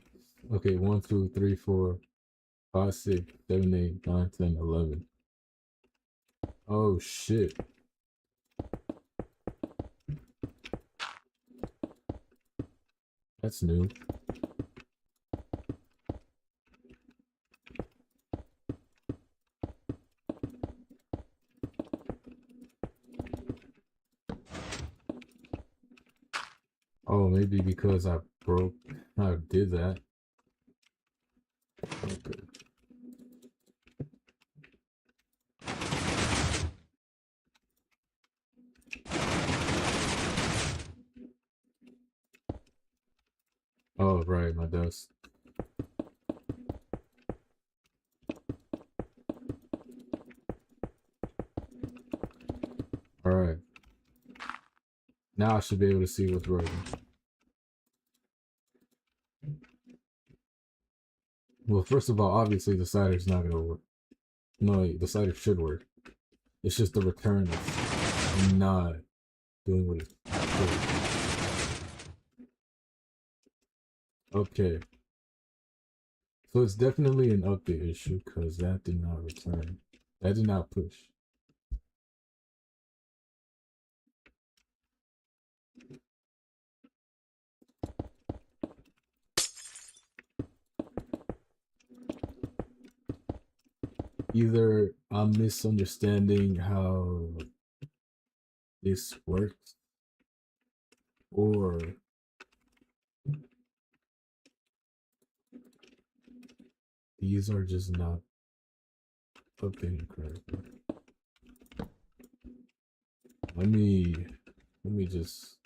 Okay, 1, 2, 3, 4, 5, 6, 7, 8, 9, 10, 11. Oh shit. That's new. Oh, maybe because I did that. Okay. Oh, right, my dust. All right. Now I should be able to see what's working. Well, first of all, obviously the cider's not gonna work. No, the cider should work. It's just the return is not doing what it should. Okay. So it's definitely an update issue because that did not return. That did not push. Either I'm misunderstanding how this works, or these are just not updating correctly. Let me just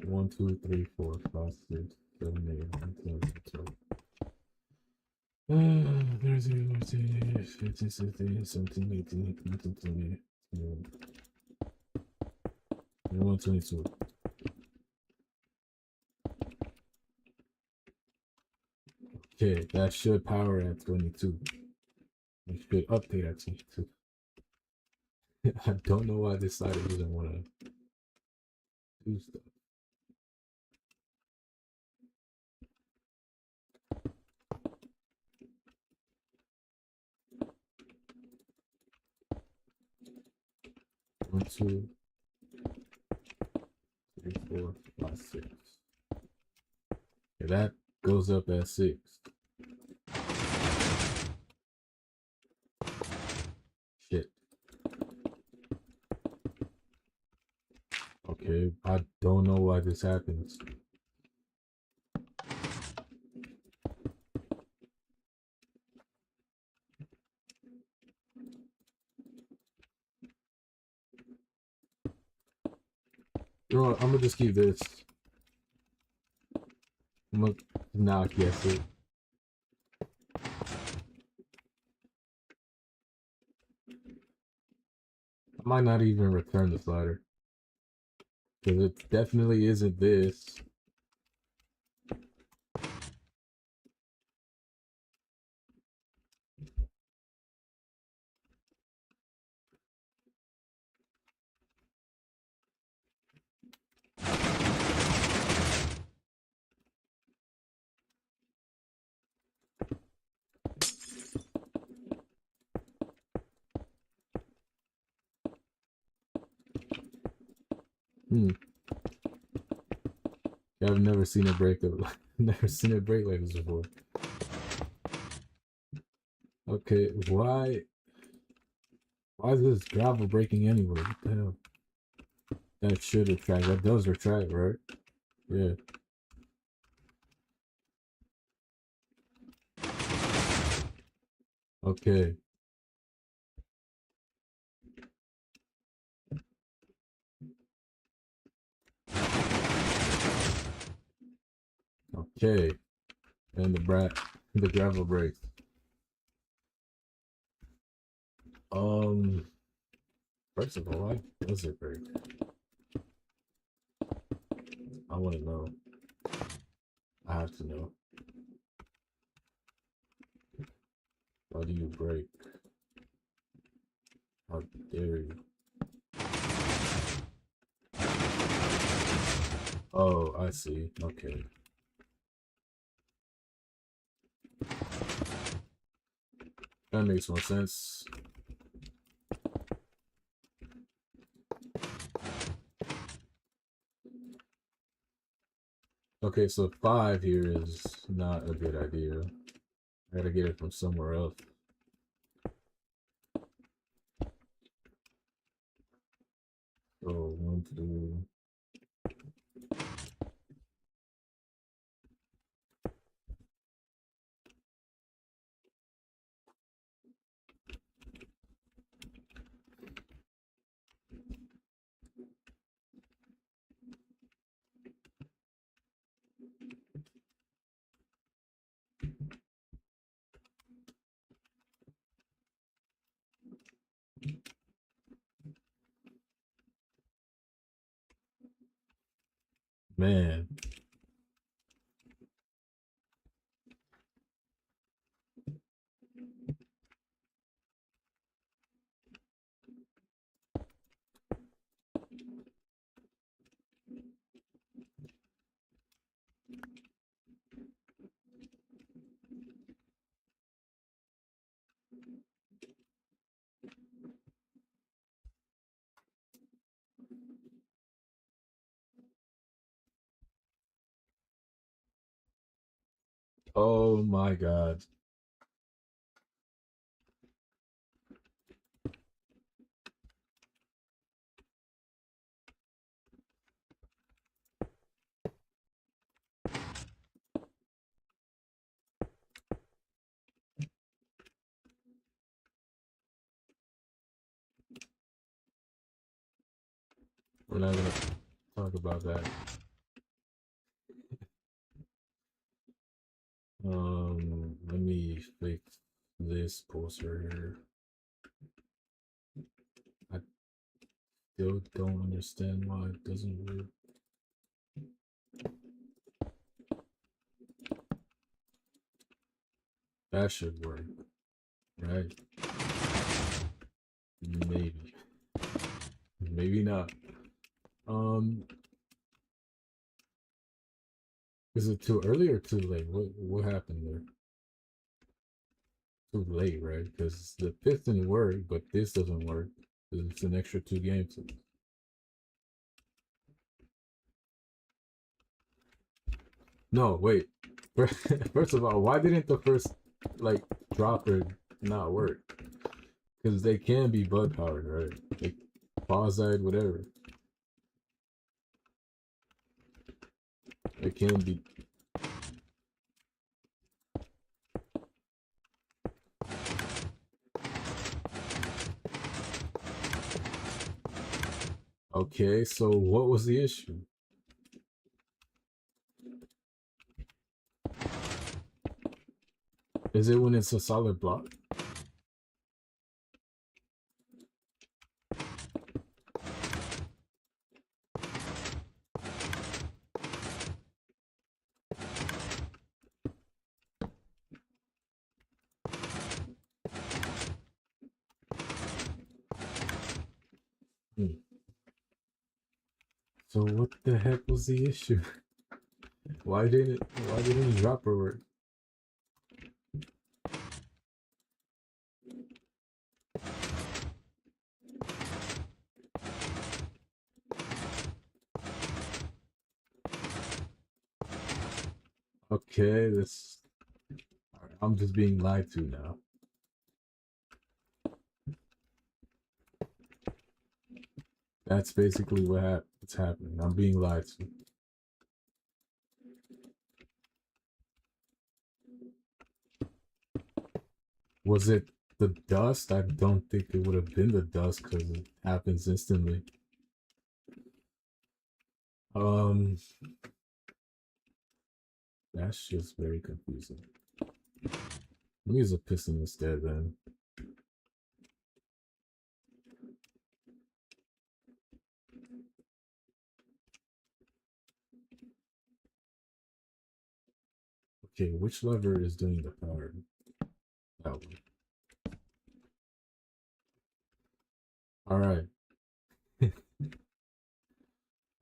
1, 2, 3, 4, 5, 6, 7, 8, 9, 10, 12. 13, 14, 15, 16, 17, 18, 19, 20, 21, 22. Okay, that should power at 22. It should update at 22. I don't know why this side doesn't want to do stuff. One, 2, 3, 4, 5, 6. Yeah, that goes up at 6. Okay, I don't know why this happens. You know what? I'm gonna just keep this. I'm gonna not guess it. I might not even return the slider. Because it definitely isn't this. Hmm. I've never seen it break never seen it break like this before. Okay, why is this gravel breaking anyway? What the hell? That should retract. That does retract, right? Yeah. Okay. Okay. And the gravel breaks. Um First of all, why does it break? I wanna know. I have to know. Why do you break? How dare you? Oh, I see. Okay. That makes more sense. Okay, so 5 here is not a good idea. I gotta get it from somewhere else. So 1, 2. Man. Oh my god. We're not gonna talk about that. Let me fix this poster here. I still don't understand why it doesn't work. That should work, right? Maybe. Maybe not. Is it too early or too late? What happened there? Too late, right? Because the piston worked, but this doesn't work. It's an extra 2 games. No, wait. First of all, why didn't the first like dropper not work? Because they can be bug powered, right? Like quasi whatever. It can be. Okay, so what was the issue? Is it when it's a solid block? Hmm. So what the heck was the issue? Why didn't dropper work? Okay, this I'm just being lied to now. That's basically what's happening. I'm being lied to. Was it the dust? I don't think it would have been the dust because it happens instantly. Um, that's just very confusing. Let me use a piston instead then. Okay, which lever is doing the power? That one. All right.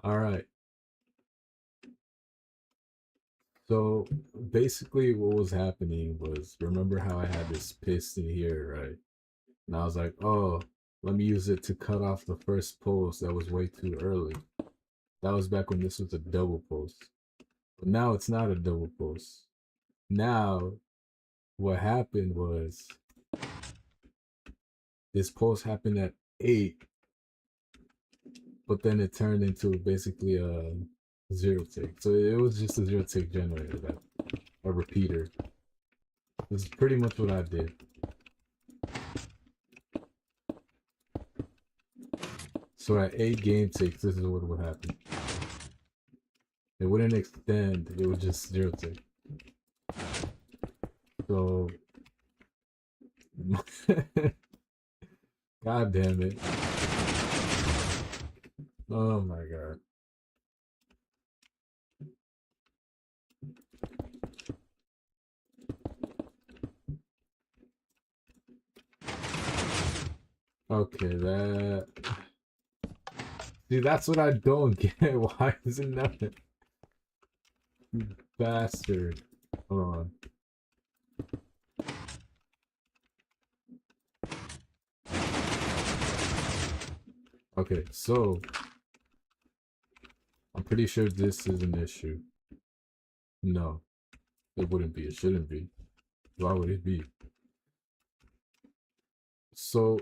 All right. So basically what was happening was, remember how I had this piston here, right? And I was like, oh, let me use it to cut off the first post that was way too early. That was back when this was a double post. But now it's not a double post. Now what happened was this post happened at 8, but then it turned into basically a zero tick. So it was just a zero tick generator, that a repeater. This is pretty much what I did. So at 8 game ticks, this is what would happen. It wouldn't extend, it would just zero tick. So God damn it. Oh my god. Okay, that. See, that's what I don't get. Why is it nothing? You bastard. Hold on. Okay, so I'm pretty sure this is an issue. No, it wouldn't be. It shouldn't be. Why would it be? So,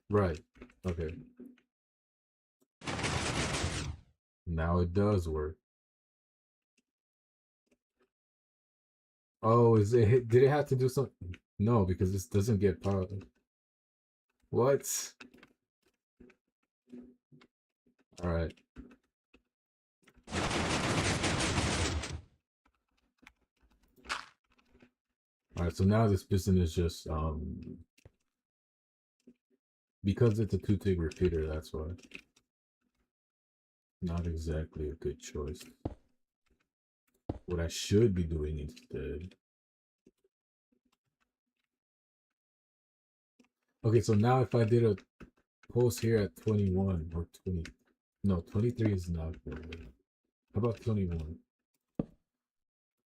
right. Okay. Now it does work. Oh, did it have to do something? No, because this doesn't get power. What? Alright. Alright, so now this piston is just because it's a two-tick repeater, that's why. Not exactly a good choice. What I should be doing instead. Okay, so now if I did a post here at 21 or 20, no, 23 is not good. How about 21?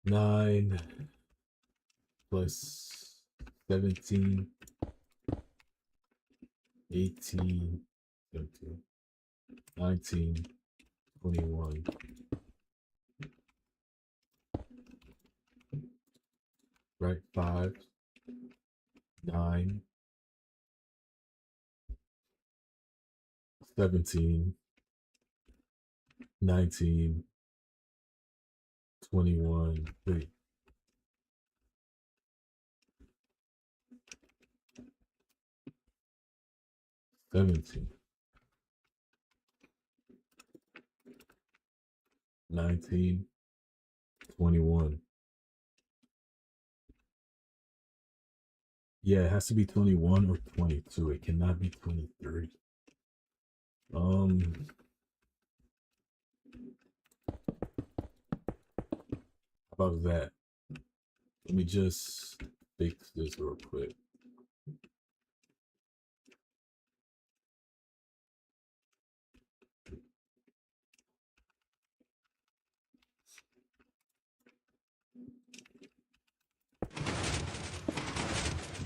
9 plus 17, 18, 17, 19, 21. Right, 5, 9, 17, 19, 21. Wait. 17, 19, 21. Yeah, it has to be 21 or 22. It cannot be 23. How about that? Let me just fix this real quick.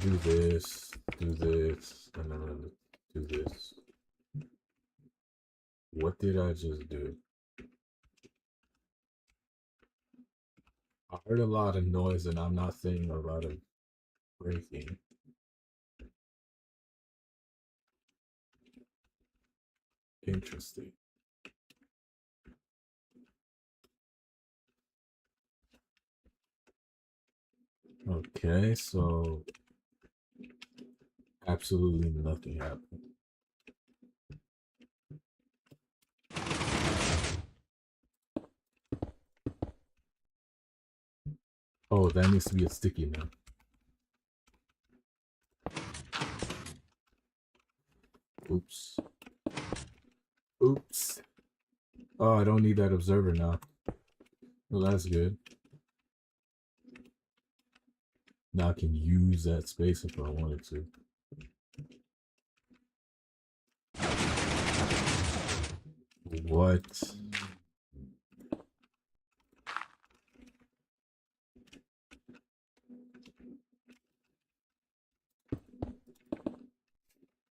Do this, and then do this. What did I just do? I heard a lot of noise and I'm not seeing a lot of breaking. Interesting. Okay, so absolutely nothing happened. Oh, that needs to be a sticky now. Oops. Oops. Oh, I don't need that observer now. Well, that's good. Now I can use that space if I wanted to. What?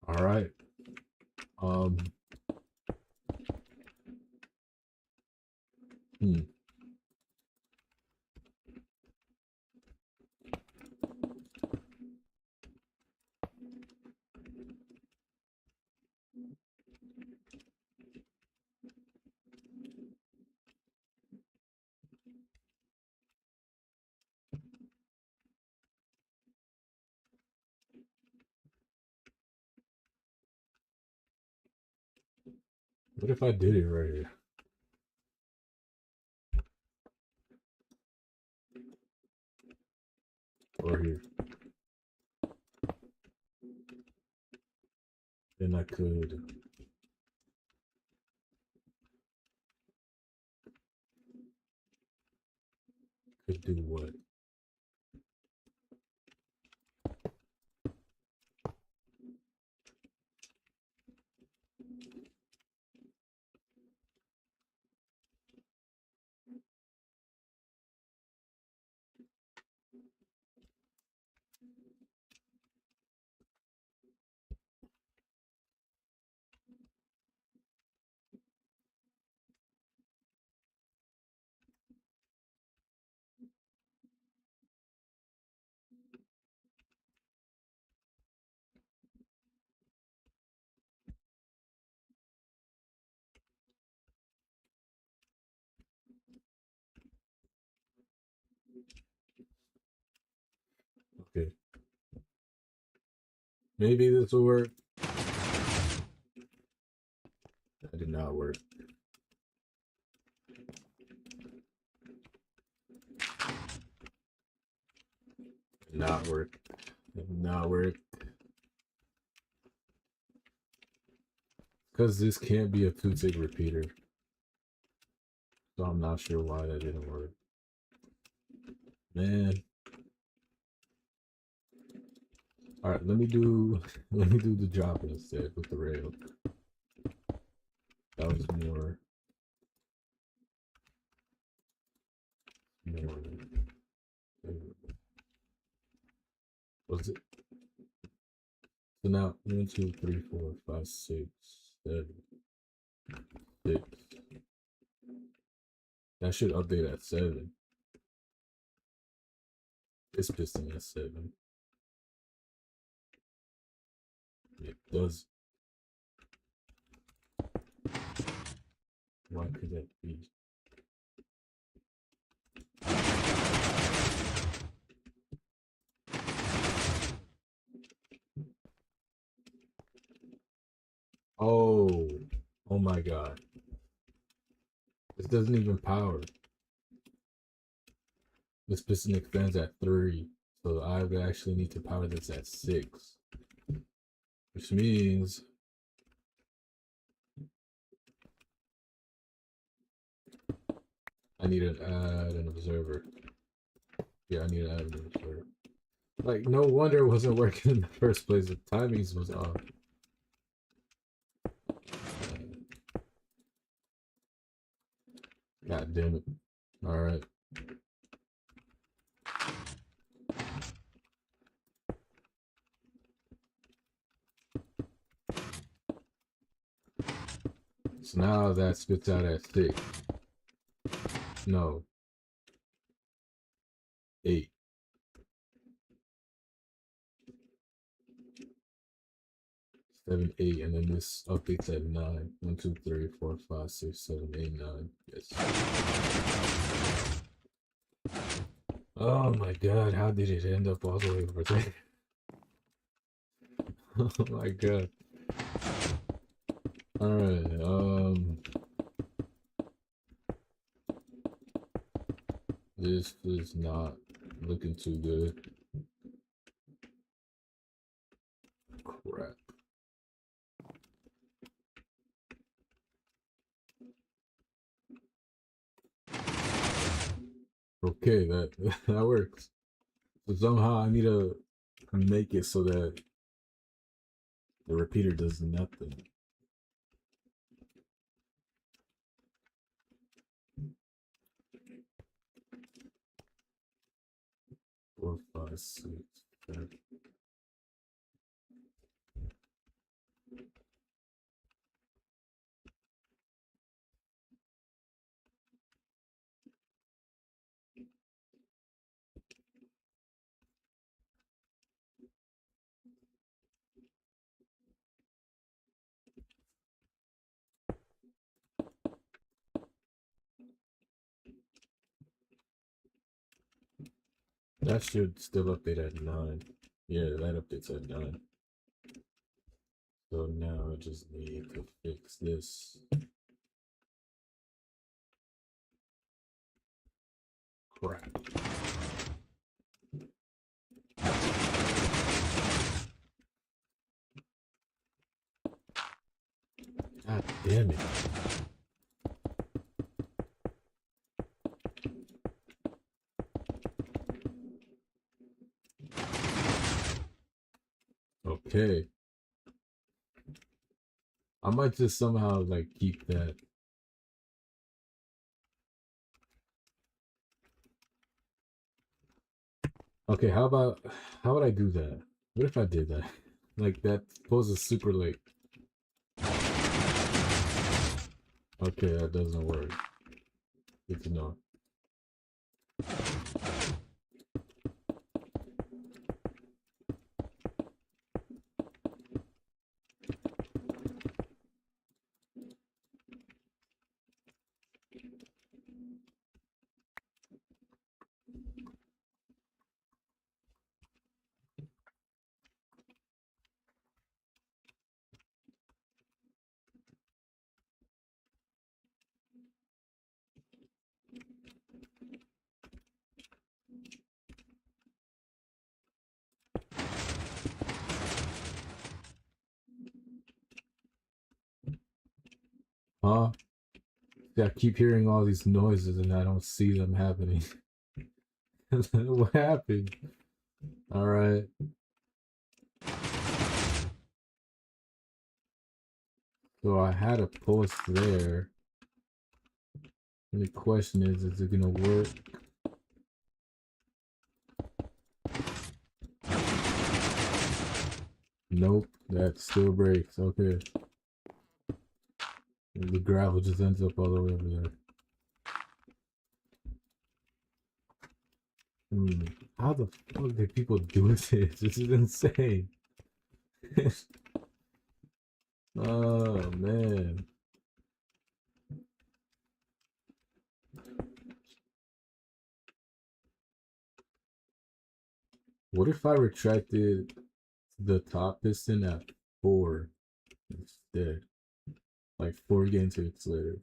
All right. Hmm. What if I did it right here? Or here? Then I could do what? Okay. Maybe this will work. That did not work. Did not work. Did not work. Because this can't be a 2-tick repeater. So I'm not sure why that didn't work. Man. Alright, let me do the drop instead with the rail. That was more was it? So now 1, 2, 3, 4, 5, 6, 7, 6. That should update at 7. This piston at 7. It does. Why could that be? Oh, oh my god. This doesn't even power. This piston expands at 3. So I would actually need to power this at 6. Which means I need to add an observer. Yeah, I need to add an observer. Like, no wonder it wasn't working in the first place. The timings was off. God damn it. Alright. So now that spits out at 6. No. 8. 7, 8, and then this updates at 9. 1, 2, 3, 4, 5, 6, 7, 8, 9. Yes. Oh my god, how did it end up all the way over there? Oh my god. Alright, this is not looking too good. Crap. Okay, that that works. So somehow I need to make it so that the repeater does nothing. Four, five, six, seven. That should still update at 9. Yeah, that updates at 9. So now I just need to fix this. Crap. God damn it. Okay. I might just somehow like keep that. Okay, how would I do that? What if I did that? Like that poses super late. Okay, that doesn't work. Good to know. Huh? Yeah, I keep hearing all these noises and I don't see them happening. What happened? Alright. So I had a post there. And the question is it gonna work? Nope, that still breaks. Okay. The gravel just ends up all the way over there. How the fuck did people do this? This is insane. Oh man. What if I retracted the top piston at 4 instead? Like 4 gain ticks later.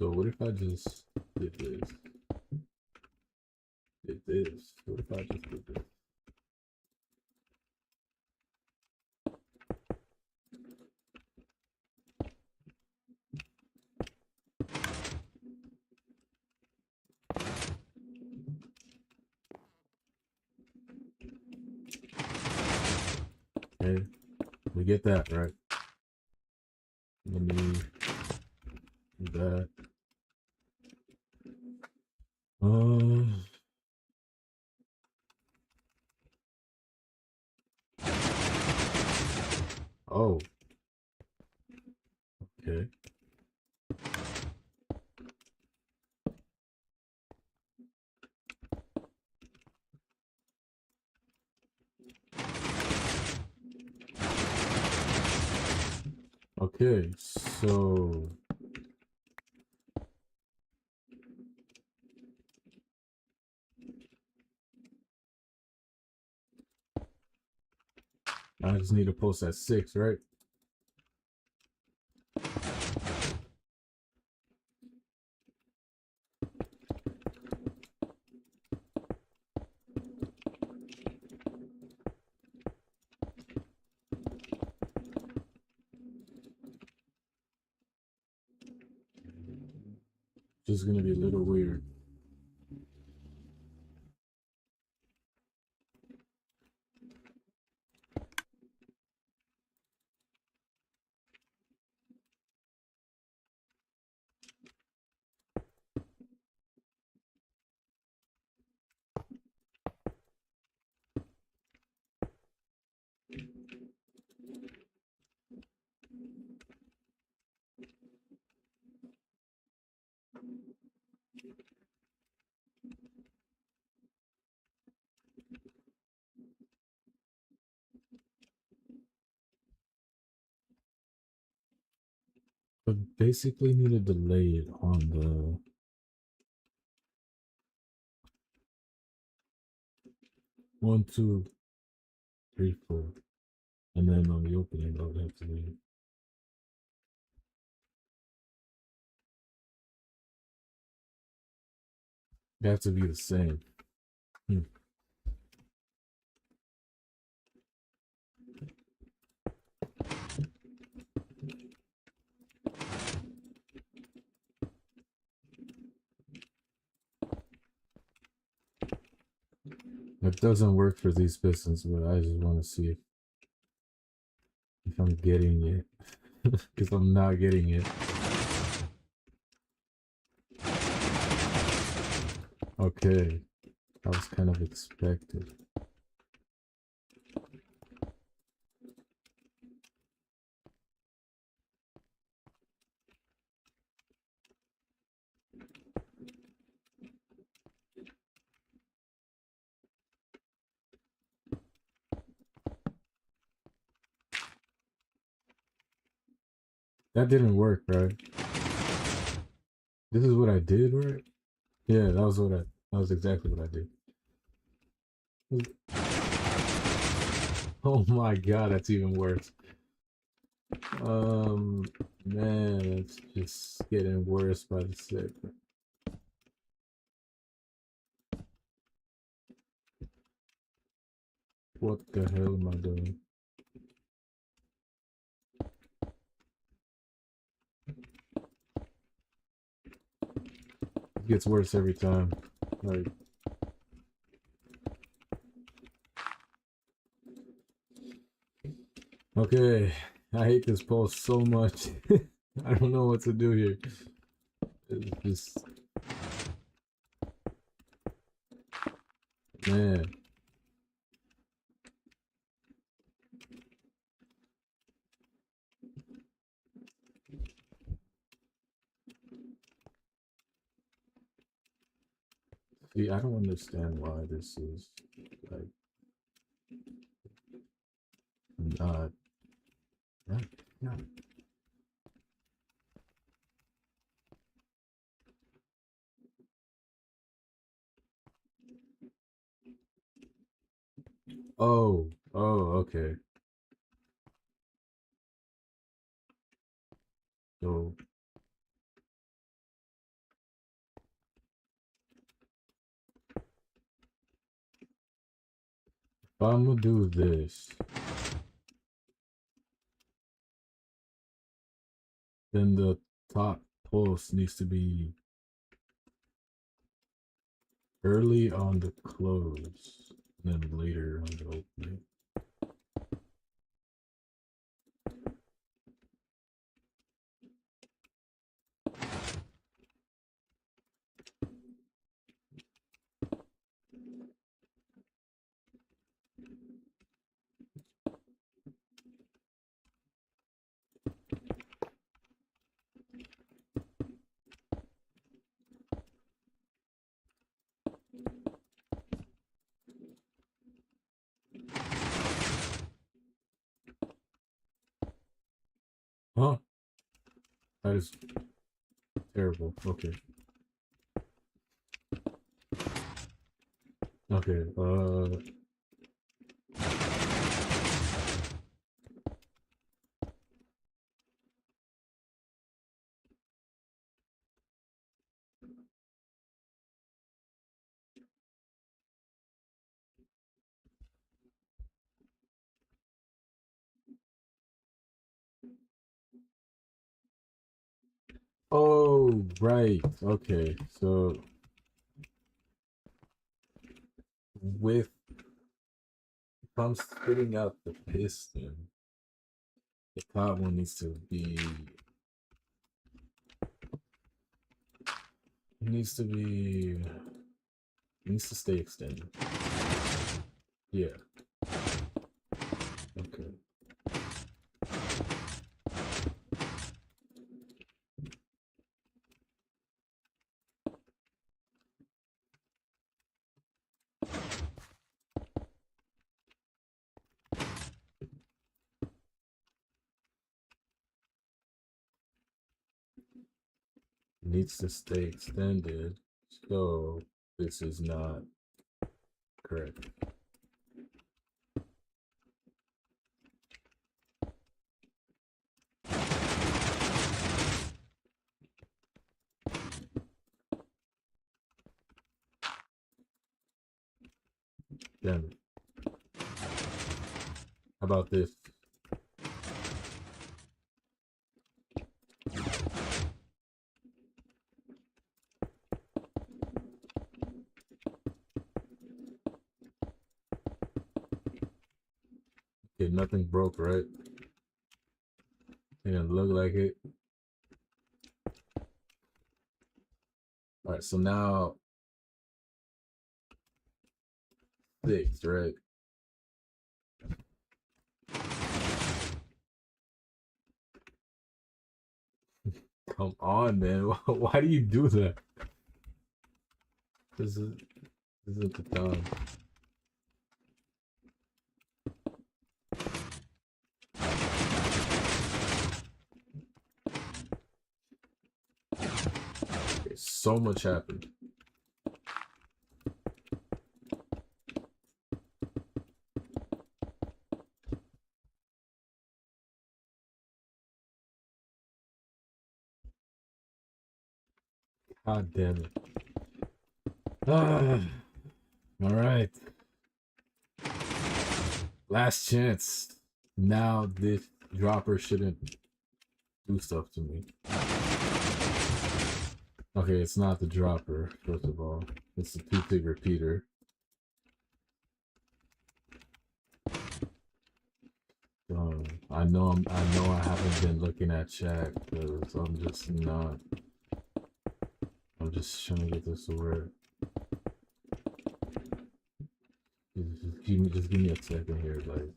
So what if I just did this? Did this? What if I just did this? Okay, we get that, right? Let me do that. Oh, okay. Okay, so I just need to post at 6, right? Just gonna be a little weird. But basically need to delay it on the 1, 2, 3, 4. And then on the opening I would have to leave. They have to be the same. It doesn't work for these pistons, but I just want to see if I'm getting it. Because I'm not getting it. Okay, that was kind of expected. That didn't work, right? This is what I did, right? Yeah, that was exactly what I did. Oh my god, that's even worse. Man, it's just getting worse by the second. What the hell am I doing? It gets worse every time. Like, okay, I hate this post so much. I don't know what to do here. It's just, man. See, I don't understand why this is like not, not. Oh, okay. So if I'm gonna do this, then the top pulse needs to be early on the close, and then later on the opening. Huh? That is terrible. Okay. Okay. Oh, right. Okay. So with if I'm spitting out the piston, the top one needs to stay extended. Yeah. Okay. Needs to stay extended. So this is not correct. Damn it. How about this? Okay, nothing broke, right? Didn't look like it. All right, so now 6, right? Come on, man. Why do you do that? This is this isn't the time. Okay, so much happened. God damn it. Ah, all right. Last chance. Now this dropper shouldn't do stuff to me. Okay, it's not the dropper, first of all. It's the two-tick repeater. I know I haven't been looking at chat because I'm just trying to get this to work. Just give me a second here. Like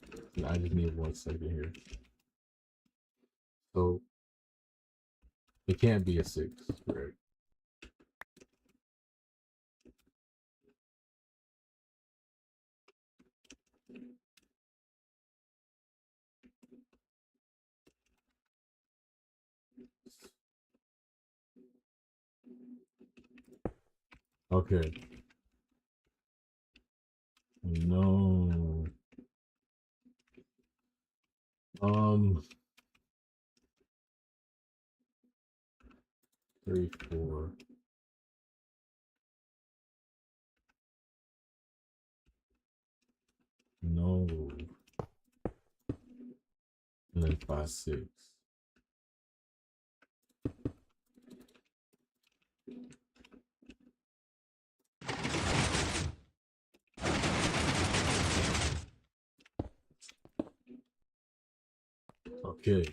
I just need 1 second here. So it can't be a 6, right? Okay. No. Um, 3, 4. No. And then 5, 6. Okay.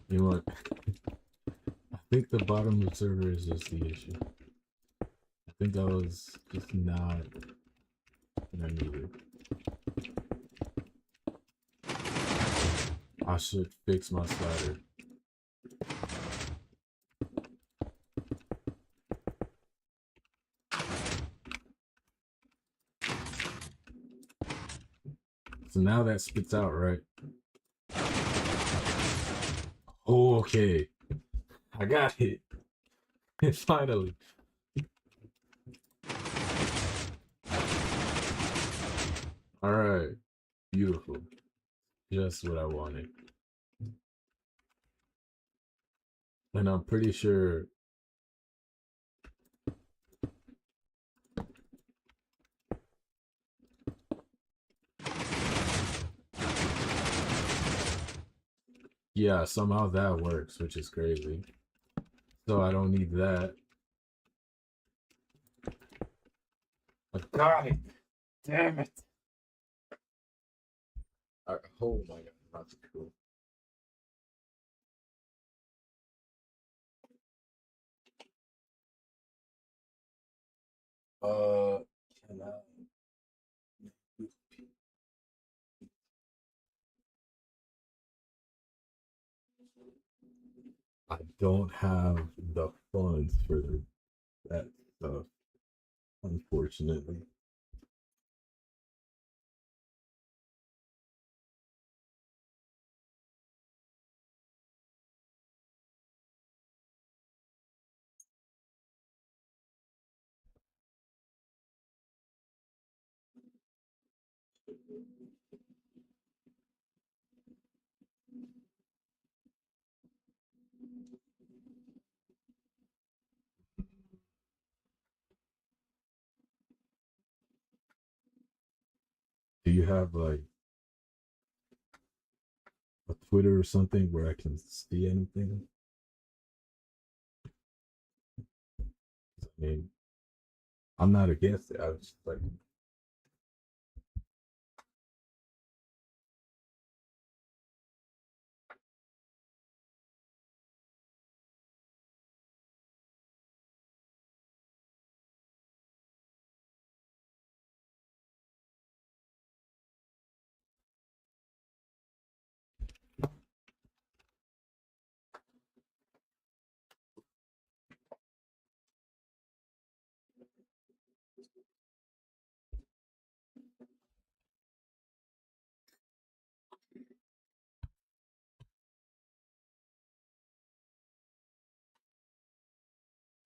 You know what? I think the bottom of the server is just the issue. I think that was just not what I needed. I should fix my slider. So now that spits out, right? Oh, okay. I got it. Finally. All right. Beautiful. Just what I wanted. And I'm pretty sure yeah, somehow that works, which is crazy. So I don't need that. I got it. Damn it. Oh my god, that's cool. Can I don't have the funds for that stuff, unfortunately. Do you have like a Twitter or something where I can see anything? I mean, I'm not against it. I was just like,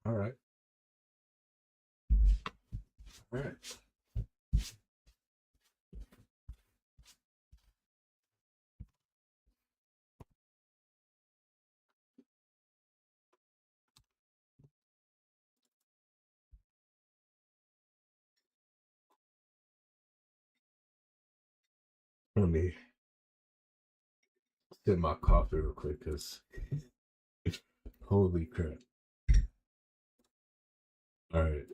all right, all right. Let me sip my coffee real quick because holy crap. All right.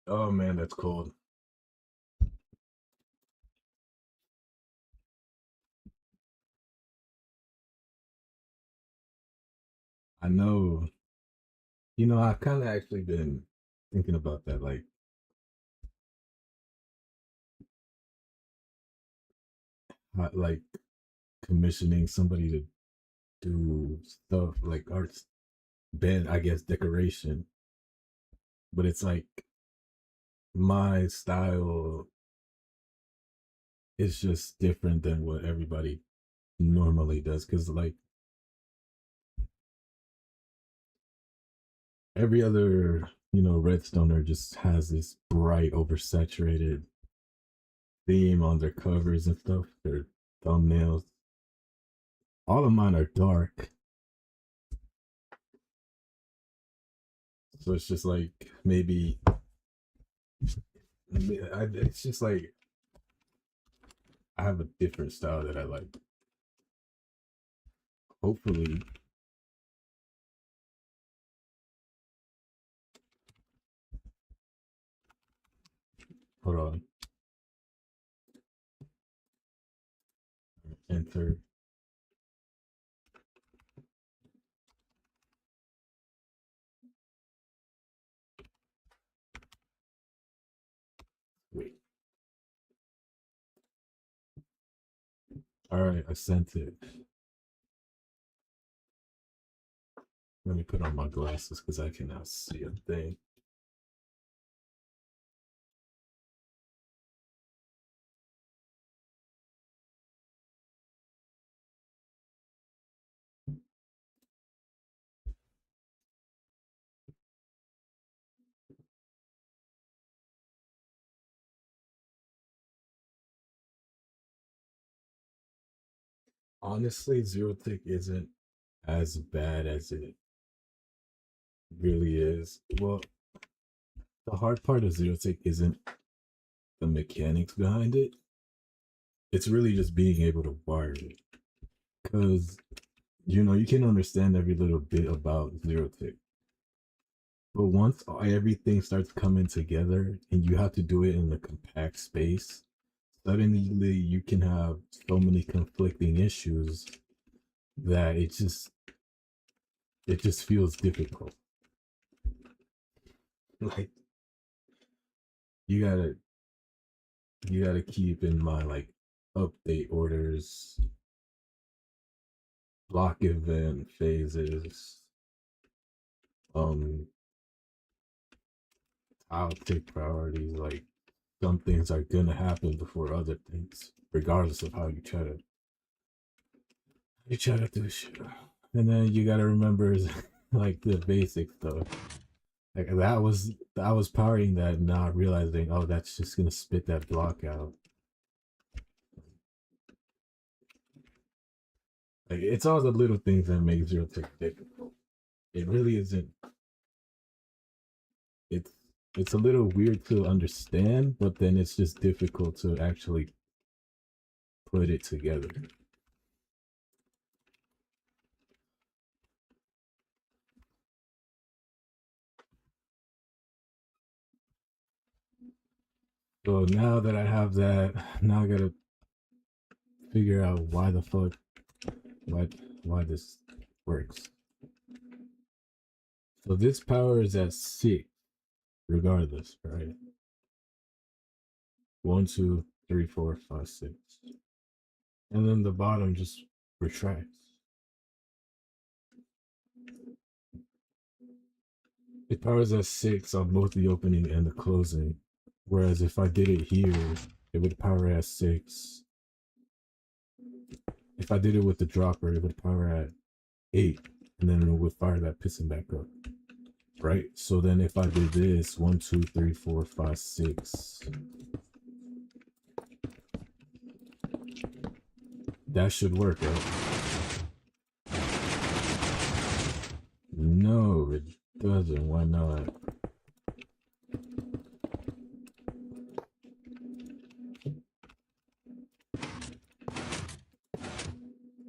Oh man, that's cold. I know. You know, I've kind of actually been thinking about that, like commissioning somebody to do stuff like arts, bed, I guess, decoration. But it's like my style is just different than what everybody normally does, because like every other, redstoner just has this bright, oversaturated theme on their covers and stuff, their thumbnails. All of mine are dark, so it's just like maybe it's just like I have a different style that I like. Hopefully, hold on, enter. Wait, all right, I sent it. Let me put on my glasses because I cannot see a thing. Honestly, zero tick isn't as bad as it really is. Well, the hard part of zero tick isn't the mechanics behind it. It's really just being able to wire it. Because, you can understand every little bit about zero tick. But once everything starts coming together and you have to do it in a compact space, suddenly you can have so many conflicting issues that it just feels difficult. Like you gotta you gotta keep in mind like update orders, block event phases, um, I'll take priorities. Like some things are gonna happen before other things, regardless of how you try to do shit. And then you gotta remember like the basic stuff. Like that was powering that, not realizing, oh, that's just gonna spit that block out. Like it's all the little things that make zero tick difficult. It really isn't. It's it's a little weird to understand, but then it's just difficult to actually put it together. So now that I have that, now I gotta figure out why the fuck why why this works. So this power is at 6, regardless, right? One, two, three, four, five, six. And then the bottom just retracts. It powers at 6 on both the opening and the closing. Whereas if I did it here, it would power at 6. If I did it with the dropper, it would power at 8. And then it would fire that piston back up. Right? So then if I did this, 1, 2, 3, 4, 5, 6. That should work, right? No, it doesn't. Why not?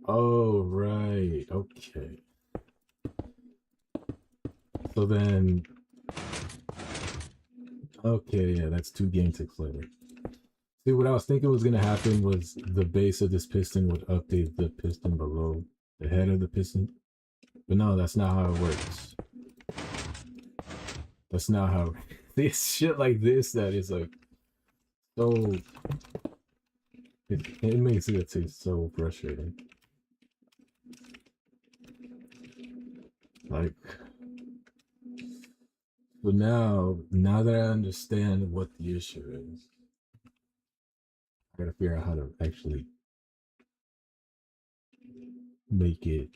Oh, right. Okay. So then, okay, yeah, that's 2 game ticks later. See, what I was thinking was gonna happen was the base of this piston would update the piston below the head of the piston. But no, that's not how it works. That's not how this shit like this that is like so it makes it taste so frustrating. Like, but now that I understand what the issue is, I gotta figure out how to actually make it.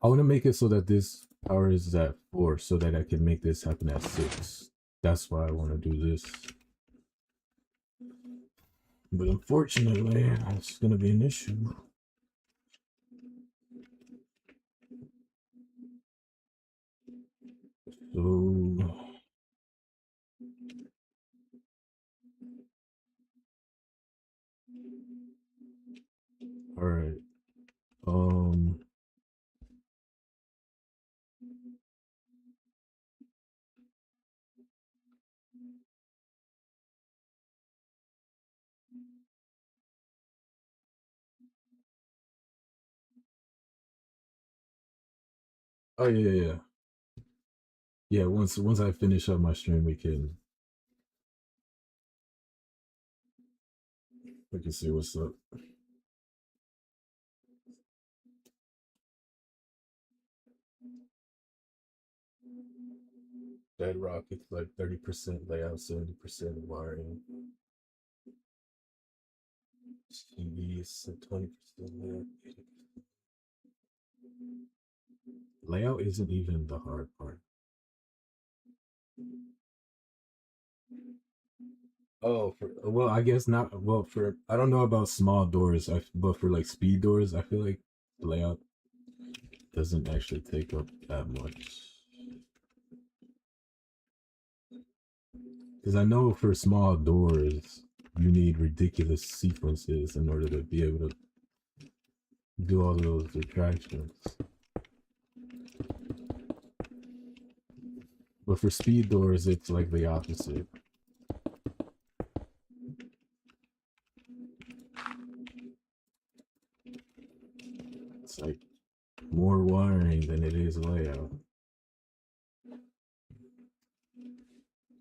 I want to make it so that this power is at 4 so that I can make this happen at 6. That's why I want to do this. But unfortunately, it's going to be an issue. So, all right. Oh yeah. Yeah, once I finish up my stream, we can see what's up. Bedrock, it's like 30% layout, 70% wiring. TV is 20% layout. Layout isn't even the hard part. Oh, well, I guess not. Well, for I don't know about small doors, but for like speed doors, I feel like the layout doesn't actually take up that much. Because I know for small doors, you need ridiculous sequences in order to be able to do all those attractions. But for speed doors, it's like the opposite. It's like more wiring than it is layout.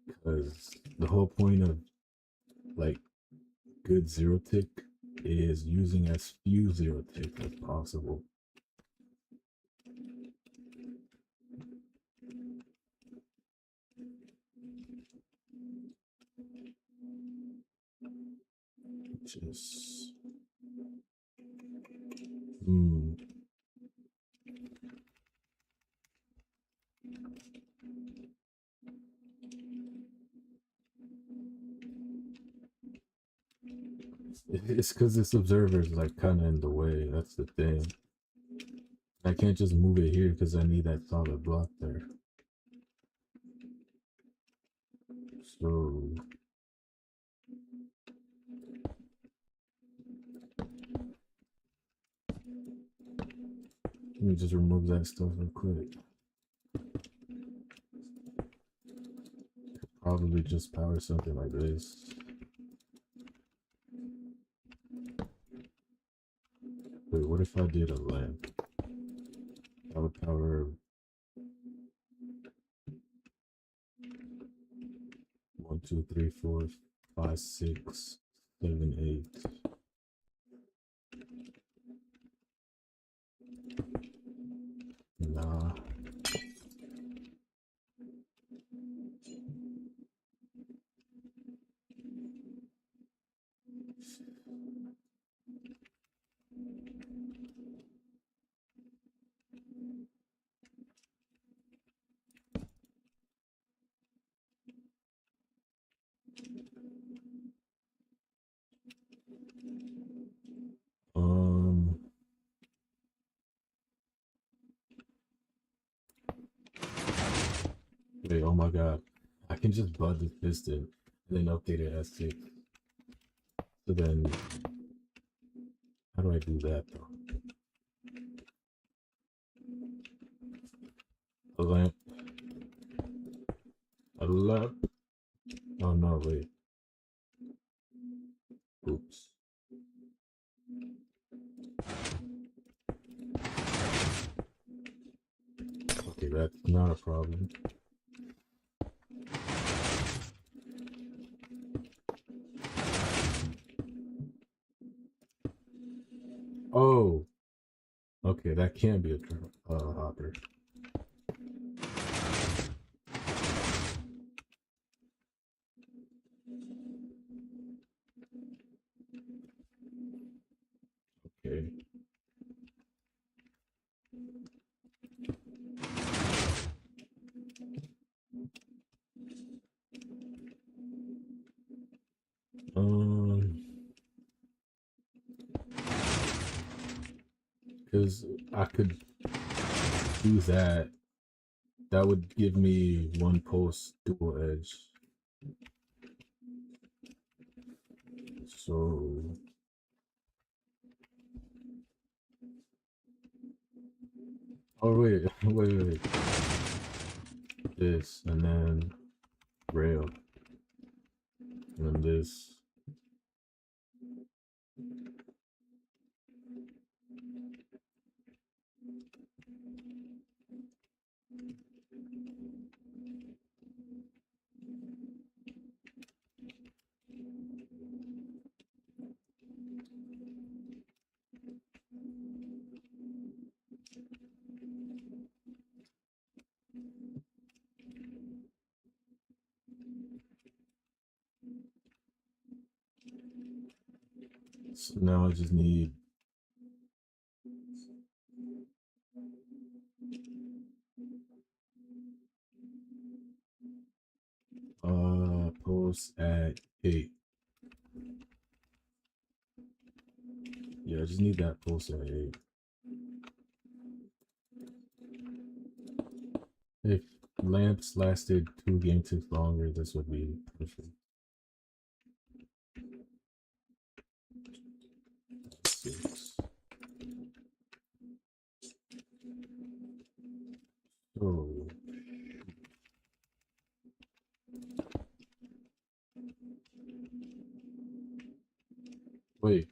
Because the whole point of like good zero tick is using as few zero tick as possible. Just it's because this observer is like kind of in the way. That's the thing. I can't just move it here because I need that solid block there. So let me just remove that stuff real quick. Probably just power something like this. Wait, what if I did a lamp? That would power 1, 2, 3, 4, 5, 6, 7, 8. Nah. Wait, oh my god. I can just bud this piston and then update it as 6. So then, how do I do that though? A lamp. A lamp. Oh no, wait. Oops. Okay, that's not a problem. Oh, okay, that can be a hopper. because I could do that. That would give me one post dual edge. So oh wait, wait. This and then rail. And then this. So now I just need post at 8. Yeah, I just need that post at 8. If lamps lasted 2 game ticks longer, this would be perfect. 6. So wait.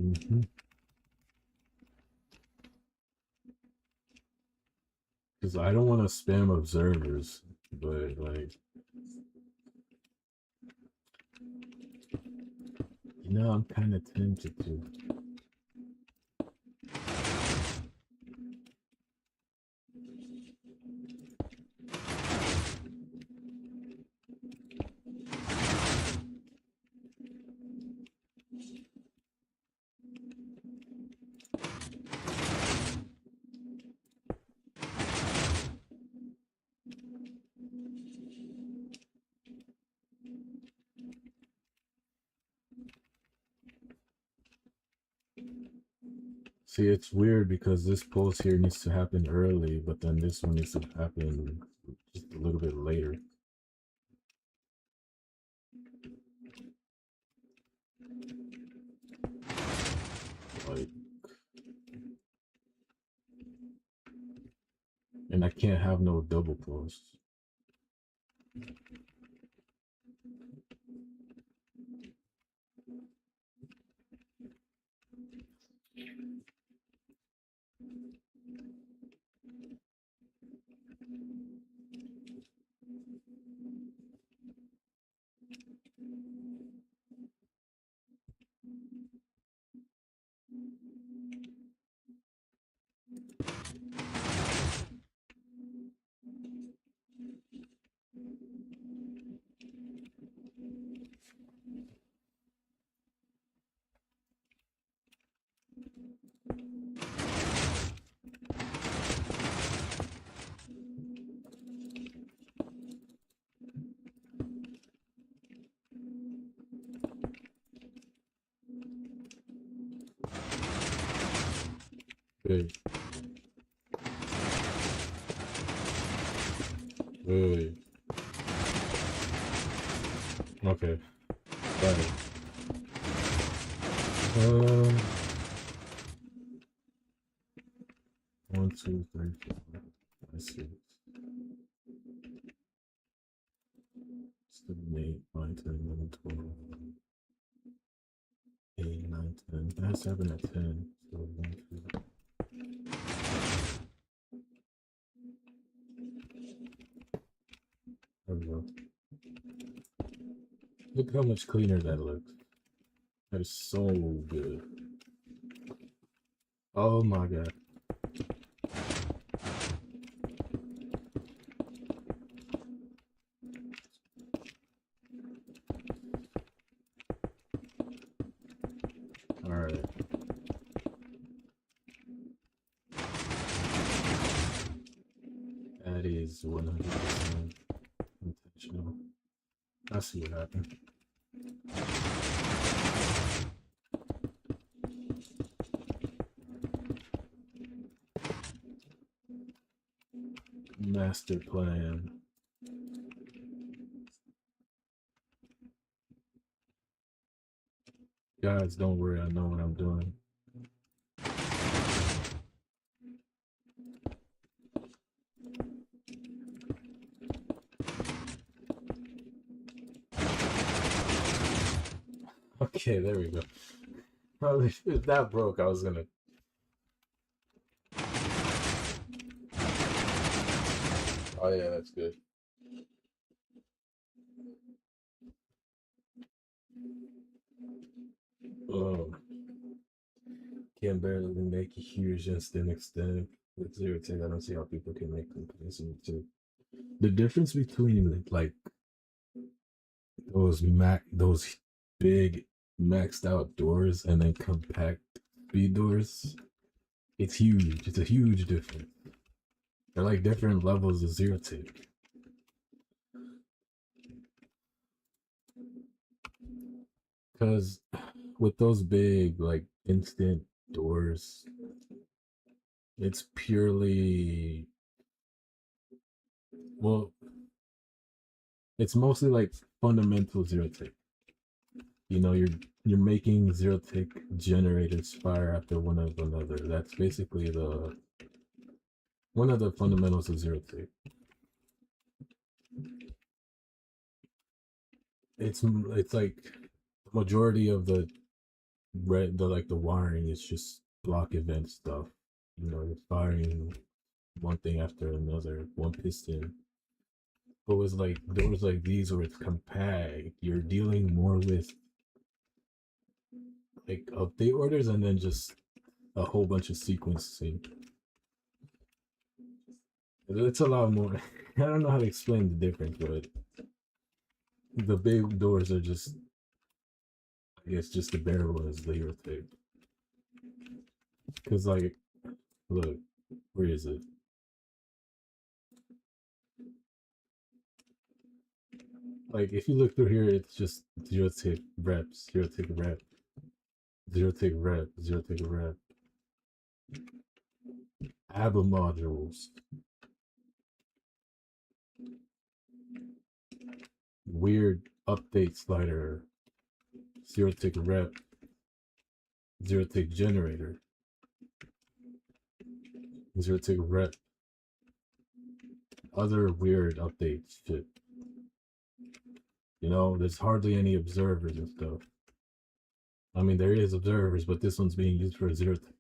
Okay. Because I don't want to spam observers, but like, I'm kind of tempted to. See, it's weird because this post here needs to happen early, but then this one needs to happen just a little bit later. Like, and I can't have no double posts. Wait, wait. Okay. Right. Um, 1, 2, 3, 4, 5, 6, 7, 8, 9, 10, 11, 12, 8, 9, 10. That's 7 at 10. So 1, 2. There we go. Look how much cleaner that looks. That is so good. Oh my god. Alright. That is 100% intentional. I see what happened. Master plan. Guys, don't worry, I know what I'm doing. Okay, there we go. Probably if that broke, I was gonna. Oh yeah, that's good. Oh, can barely make a huge instant extent with zero tick. I don't see how people can make comparison to the difference between like those big maxed out doors and then compact speed doors. It's huge. It's a huge difference. They're like different levels of zero tick. Because with those big like instant doors, it's purely, well, it's mostly like fundamental zero tick. You know, you're making zero tick generators fire after one of another. That's basically the one of the fundamentals of zero tick. It's like the majority of the wiring is just block event stuff. You know, you're firing one thing after another, one piston. But with like doors like these where it's compact, you're dealing more with like update orders and then just a whole bunch of sequencing. It's a lot more. I don't know how to explain the difference, but the big doors are just, I guess, just the barrel as the hero tape. Because, like, look, where is it? Like, if you look through here, it's just zero tick reps, zero tick rep, zero tick rep, zero tick rep. ABBA modules, weird update slider, zero tick rep, zero tick generator, zero tick rep, other weird updates shit. You know, there's hardly any observers and stuff. I mean, there is observers, but this one's being used for a zero tick.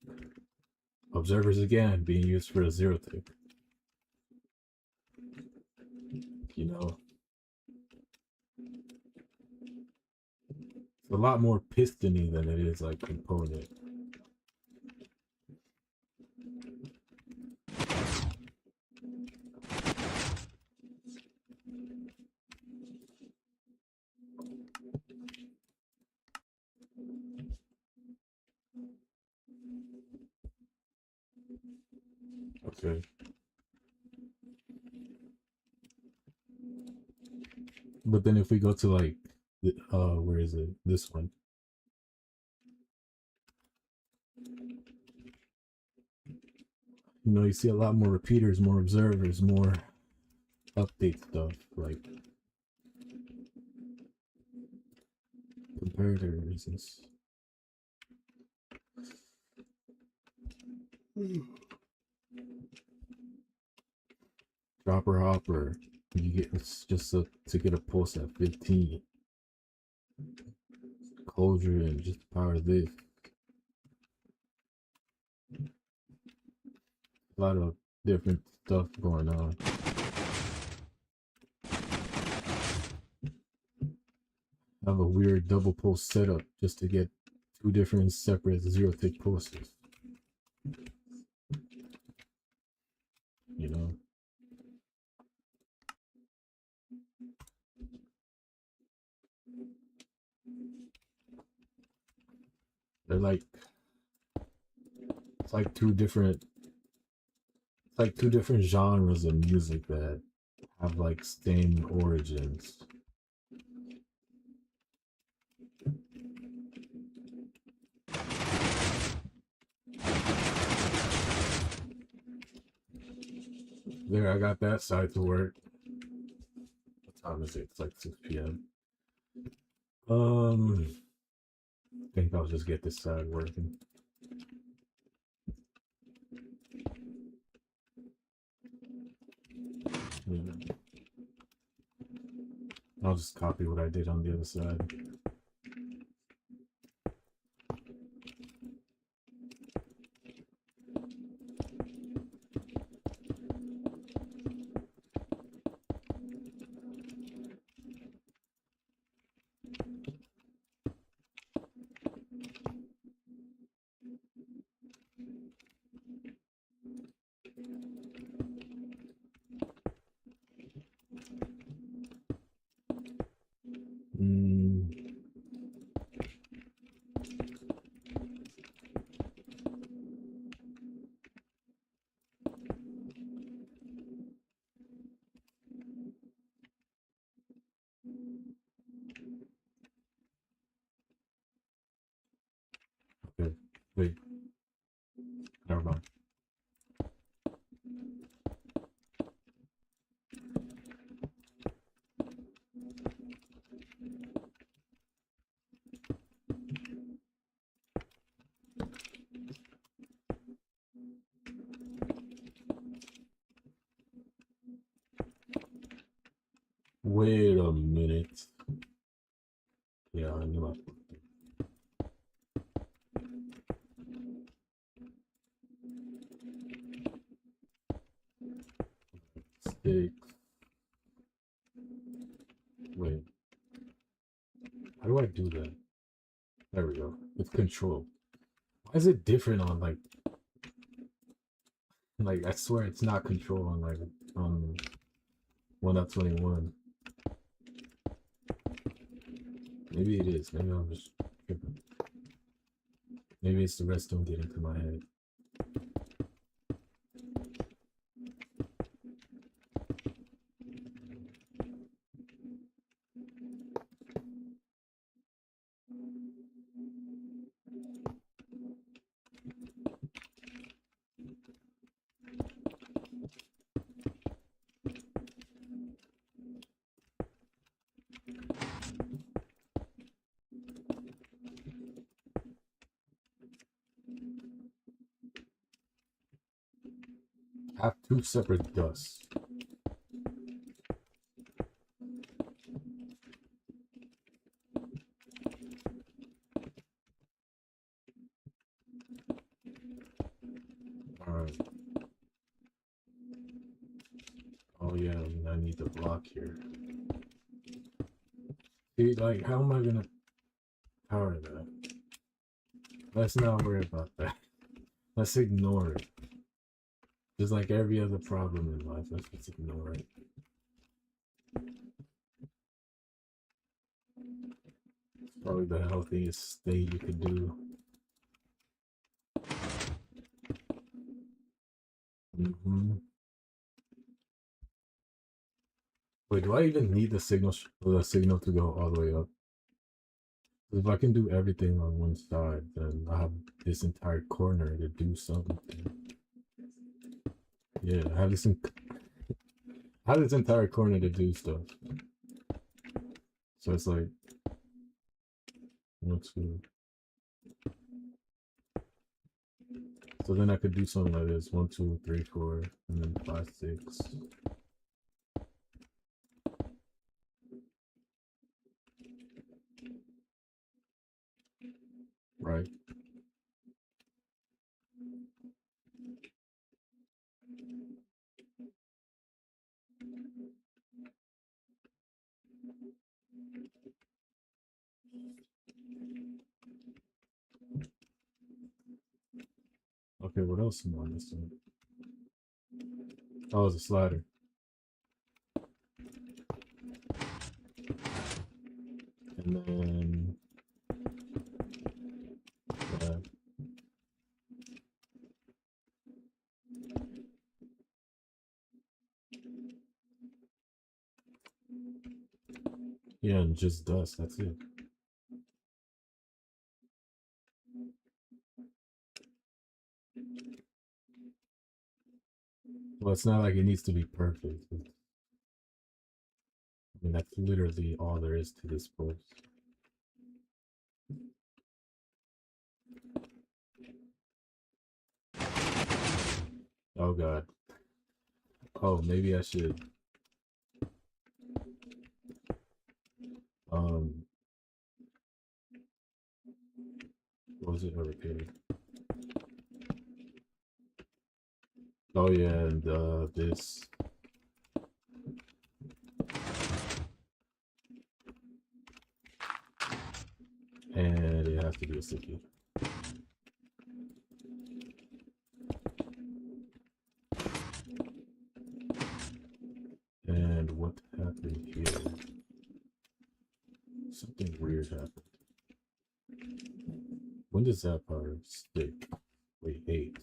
Observers again being used for a zero tick. You know, it's a lot more pistony than it is like component. Okay. But then if we go to like, where is it? This one. You know, you see a lot more repeaters, more observers, more update stuff like comparator reasons. Dropper hopper. You get it's just to get a pulse at 15. Closure and just power this. A lot of different stuff going on. I have a weird double pulse setup just to get two different separate zero tick pulses. You know? They're like it's like two different genres of music that have like same origins. There, I got that side to work. What time is it? It's like 6 p.m. I think I'll just get this side working. Yeah. I'll just copy what I did on the other side. Okay, wait, never mind. Wait a minute. Yeah, I knew I fucked up. Stick. Wait, how do I do that? There we go. It's control. Why is it different on like I swear it's not control on like on 1.21. Maybe it is. Maybe I'm just tripping. Maybe it's the redstone getting to my head. I have two separate dusts. Alright. Oh yeah, I need the block here. See, like, how am I gonna power that? Let's not worry about that. Let's ignore it. Just like every other problem in life, let's just ignore it. It's probably the healthiest state you could do. Mm-hmm. Wait, do I even need the signal to go all the way up? If I can do everything on one side, then I have this entire corner to do something. Yeah, I have this entire corner to do stuff. So it's like 1, 2. So then I could do something like this: 1, 2, 3, 4, and then 5, 6. Right. Okay, what else am I missing? Oh, it's a slider. And then that. Yeah, and just dust. That's it. Well, it's not like it needs to be perfect. I mean, that's literally all there is to this post. Oh god. Oh, maybe I should. Um, what was it? A repair. Oh yeah, and this. And it has to be a sticky. And what happened here? Something weird happened. When does that power stick? Wait, 8.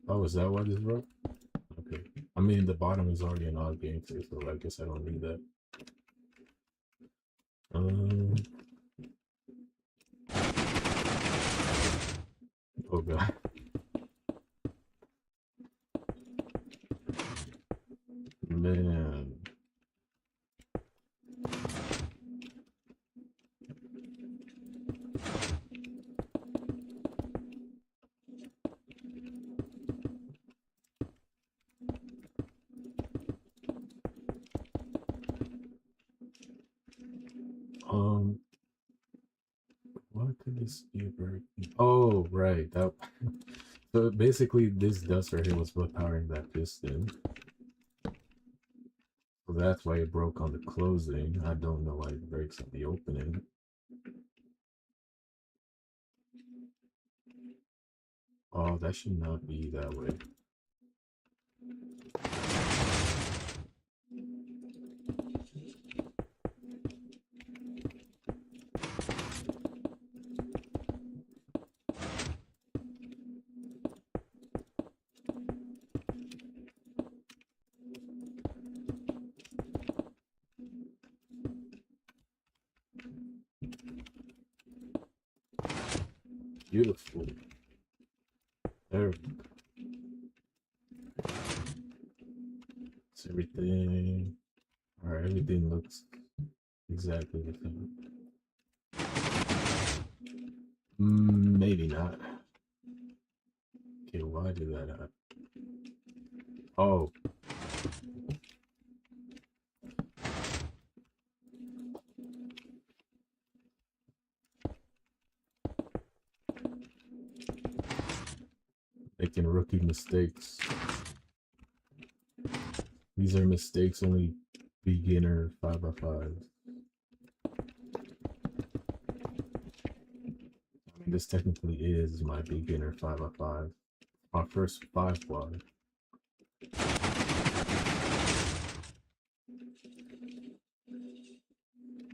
Oh, is that why this broke? Okay. I mean, the bottom is already an odd game too, so I guess I don't need that. Oh god. Man. Why could this be a break? Oh, right. That so basically this dust right here was what powering that piston. So that's why it broke on the closing. I don't know why it breaks on the opening. Oh, that should not be that way. Beautiful. There. It's everything. Alright, everything looks exactly the same. Maybe not. Okay, why did that happen? Oh. Making rookie mistakes. These are mistakes only beginner 5x5. I mean, this technically is my beginner 5x5. My first 5 block.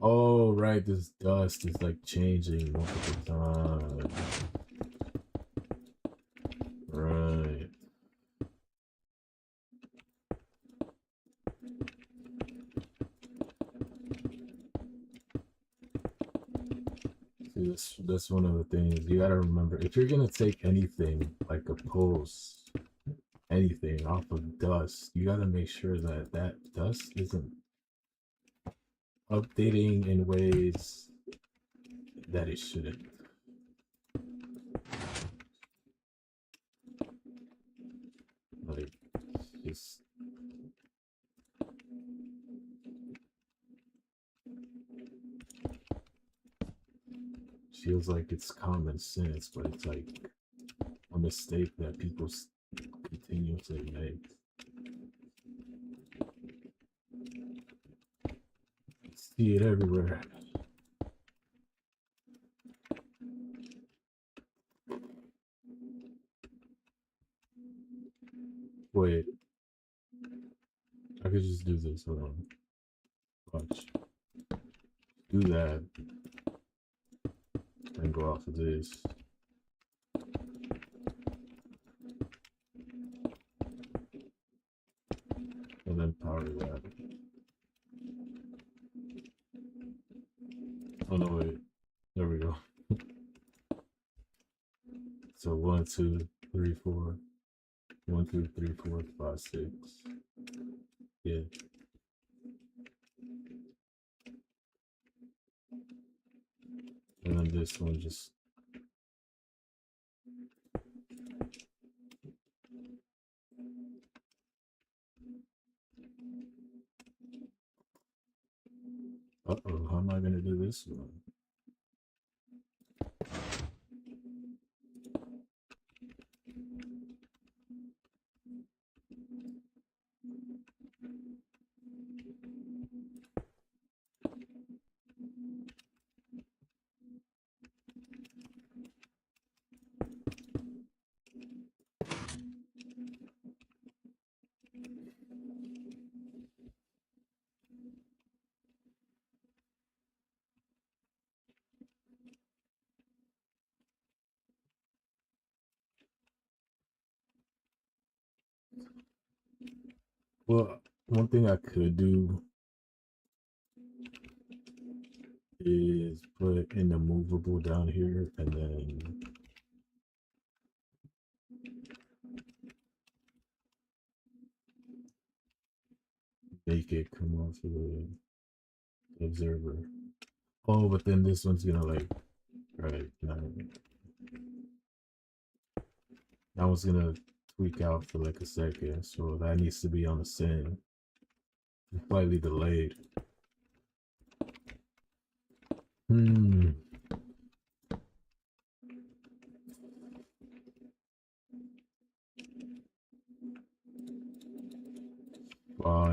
Oh, right, this dust is like changing multiple times. Right. See, that's one of the things you gotta remember. If you're gonna take anything like a pulse, anything off of dust, you gotta make sure that that dust isn't updating in ways that it shouldn't. Like, just feels like it's common sense, but it's like a mistake that people continuously make. See it everywhere. Wait, I could just do this. Hold on. Watch. Do that. And go off of this. And then power that. Oh no, wait. There we go. So 1, 2, 3, 4. 1, 2, 3, 4, 5, 6. Yeah. And then this one just. Uh-oh, how am I gonna do this one? Well, one thing I could do is put in the movable down here and then make it come off of the observer. Oh, but then this one's gonna like, right, that one's gonna tweak out for like a second, so that needs to be on the same. Slightly delayed. Fine,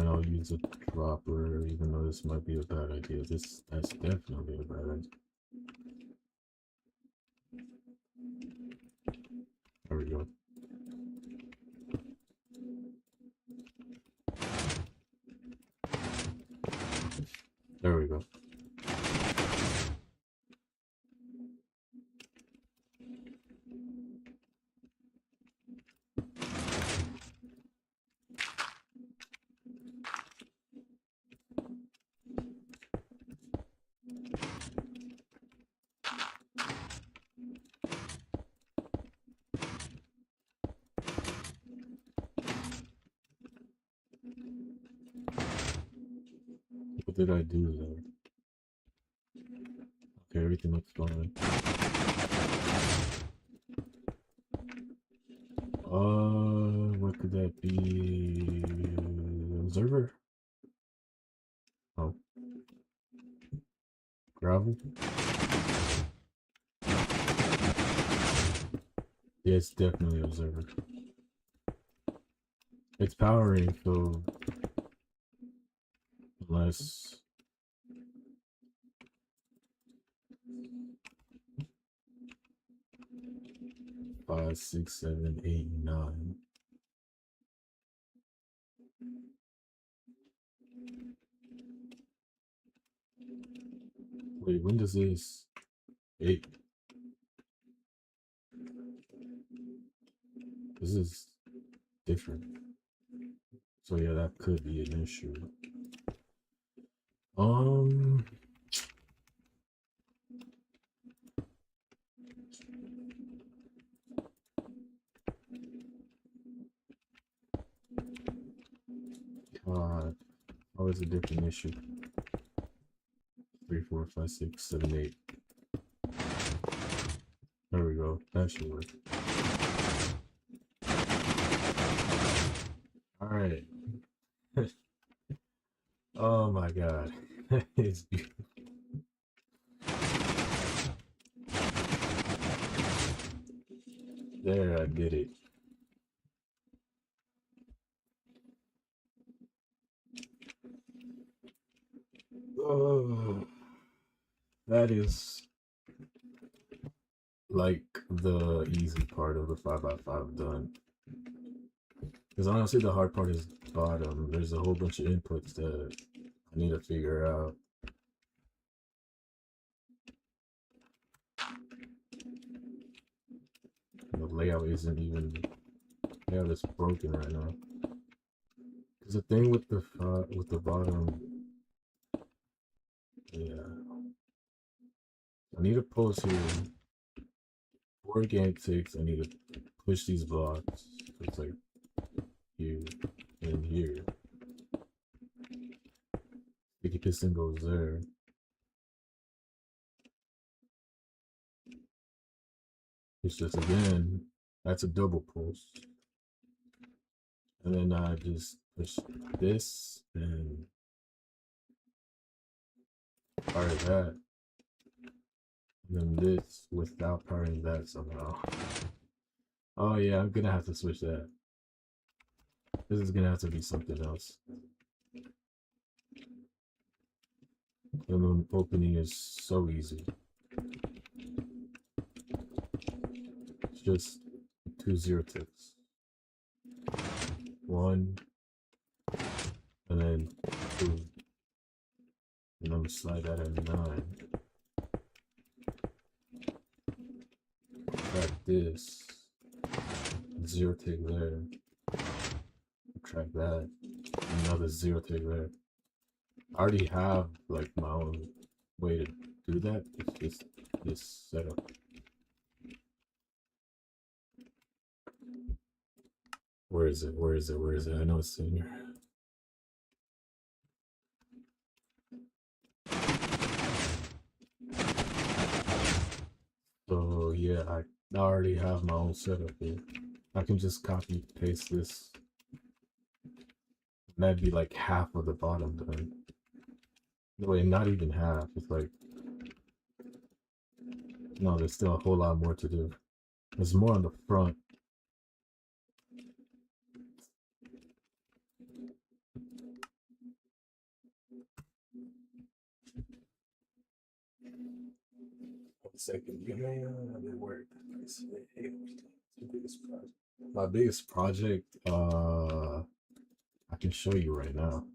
I'll use a dropper, even though this might be a bad idea. That's definitely a bad idea. There we go. There we go. What did I do there? Okay, everything looks fine. What could that be? Observer? Oh. Gravel? Yeah, it's definitely observer. It's powering, so unless 5, 6, 7, 8, 9. Wait, when does this 8? This is different. So yeah, that could be an issue. Always a different issue. 3, 4, 5, 6, 7, 8. There we go. That should work. Alright. Oh my god. It's beautiful. There, I did it. Oh, that is like the easy part of the 5x5 done. Because honestly, the hard part is bottom. There's a whole bunch of inputs that I need to figure out. The layout isn't even, layout is broken right now. Because the thing with the bottom, yeah, I need to post here. For organic ticks, I need to push these blocks. It's like here and here. Sticky piston goes there. It's just again, that's a double post. And then I just push this and fire that. And then this without powering that somehow. Oh yeah, I'm gonna have to switch that. This is gonna have to be something else. And then opening is so easy. It's just 2 0 ticks. 1 and then 2. And I'm gonna slide that at 9. Track this. 0 tick there. Track that. Another 0 tick there. I already have like my own way to do that. It's just this setup. Where is it? Where is it? Where is it? I know it's in here. So yeah, I already have my own setup here. I can just copy paste this. And that'd be like half of the bottom done. No way, not even half. It's like, no, there's still a whole lot more to do. There's more on the front. One second, it worked. My biggest project, I can show you right now.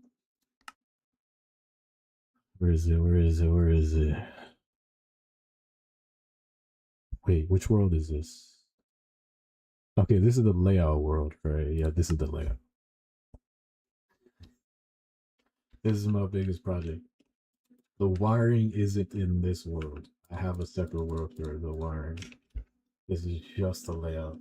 Where is it? Where is it? Where is it? Wait, which world is this? Okay, this is the layout world, right? Yeah, this is the layout. This is my biggest project. The wiring isn't in this world. I have a separate world for the wiring. This is just the layout.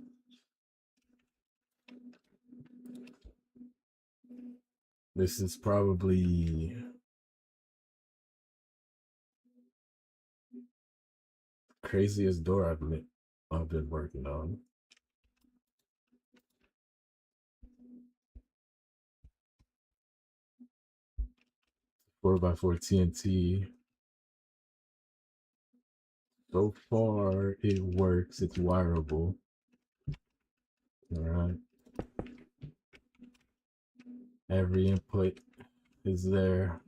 This is probably craziest door I've been working on. 4x4 TNT. So far, it works. It's wireable. All right. Every input is there,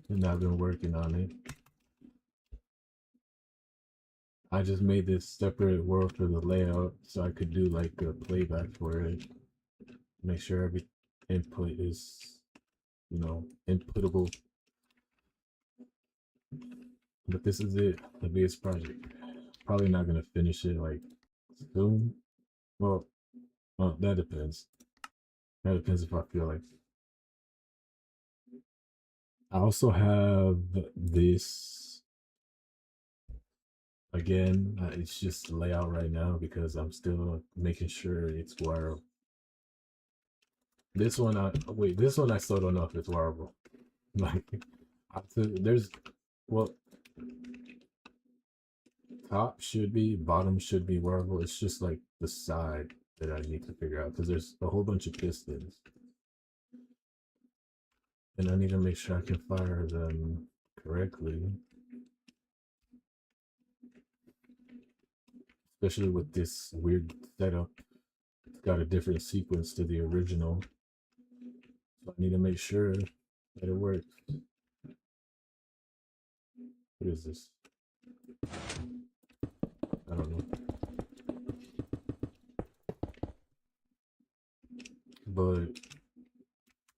and I've been working on it. I just made this separate world for the layout so I could do like a playback for it. Make sure every input is, you know, inputable. But this is it, the biggest project. Probably not gonna finish it like soon. Well, that depends. That depends if I feel like. I also have this again. It's just layout right now because I'm still making sure it's wire. This one, I wait. This one, I still don't know if it's wearable. Like, there's, well, top should be, bottom should be wearable. It's just like the side that I need to figure out because there's a whole bunch of pistons, and I need to make sure I can fire them correctly, especially with this weird setup. It's got a different sequence to the original, so I need to make sure that it works. What is this? I don't know, but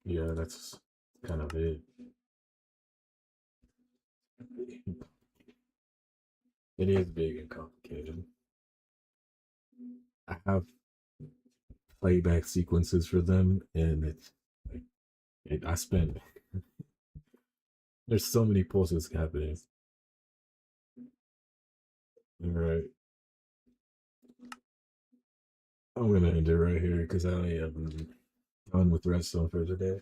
yeah, that's kind of it. It is big and complicated. I have playback sequences for them, and it's like I spent. There's so many pulses happening. All right, I'm gonna end it right here because I am done with redstone for today.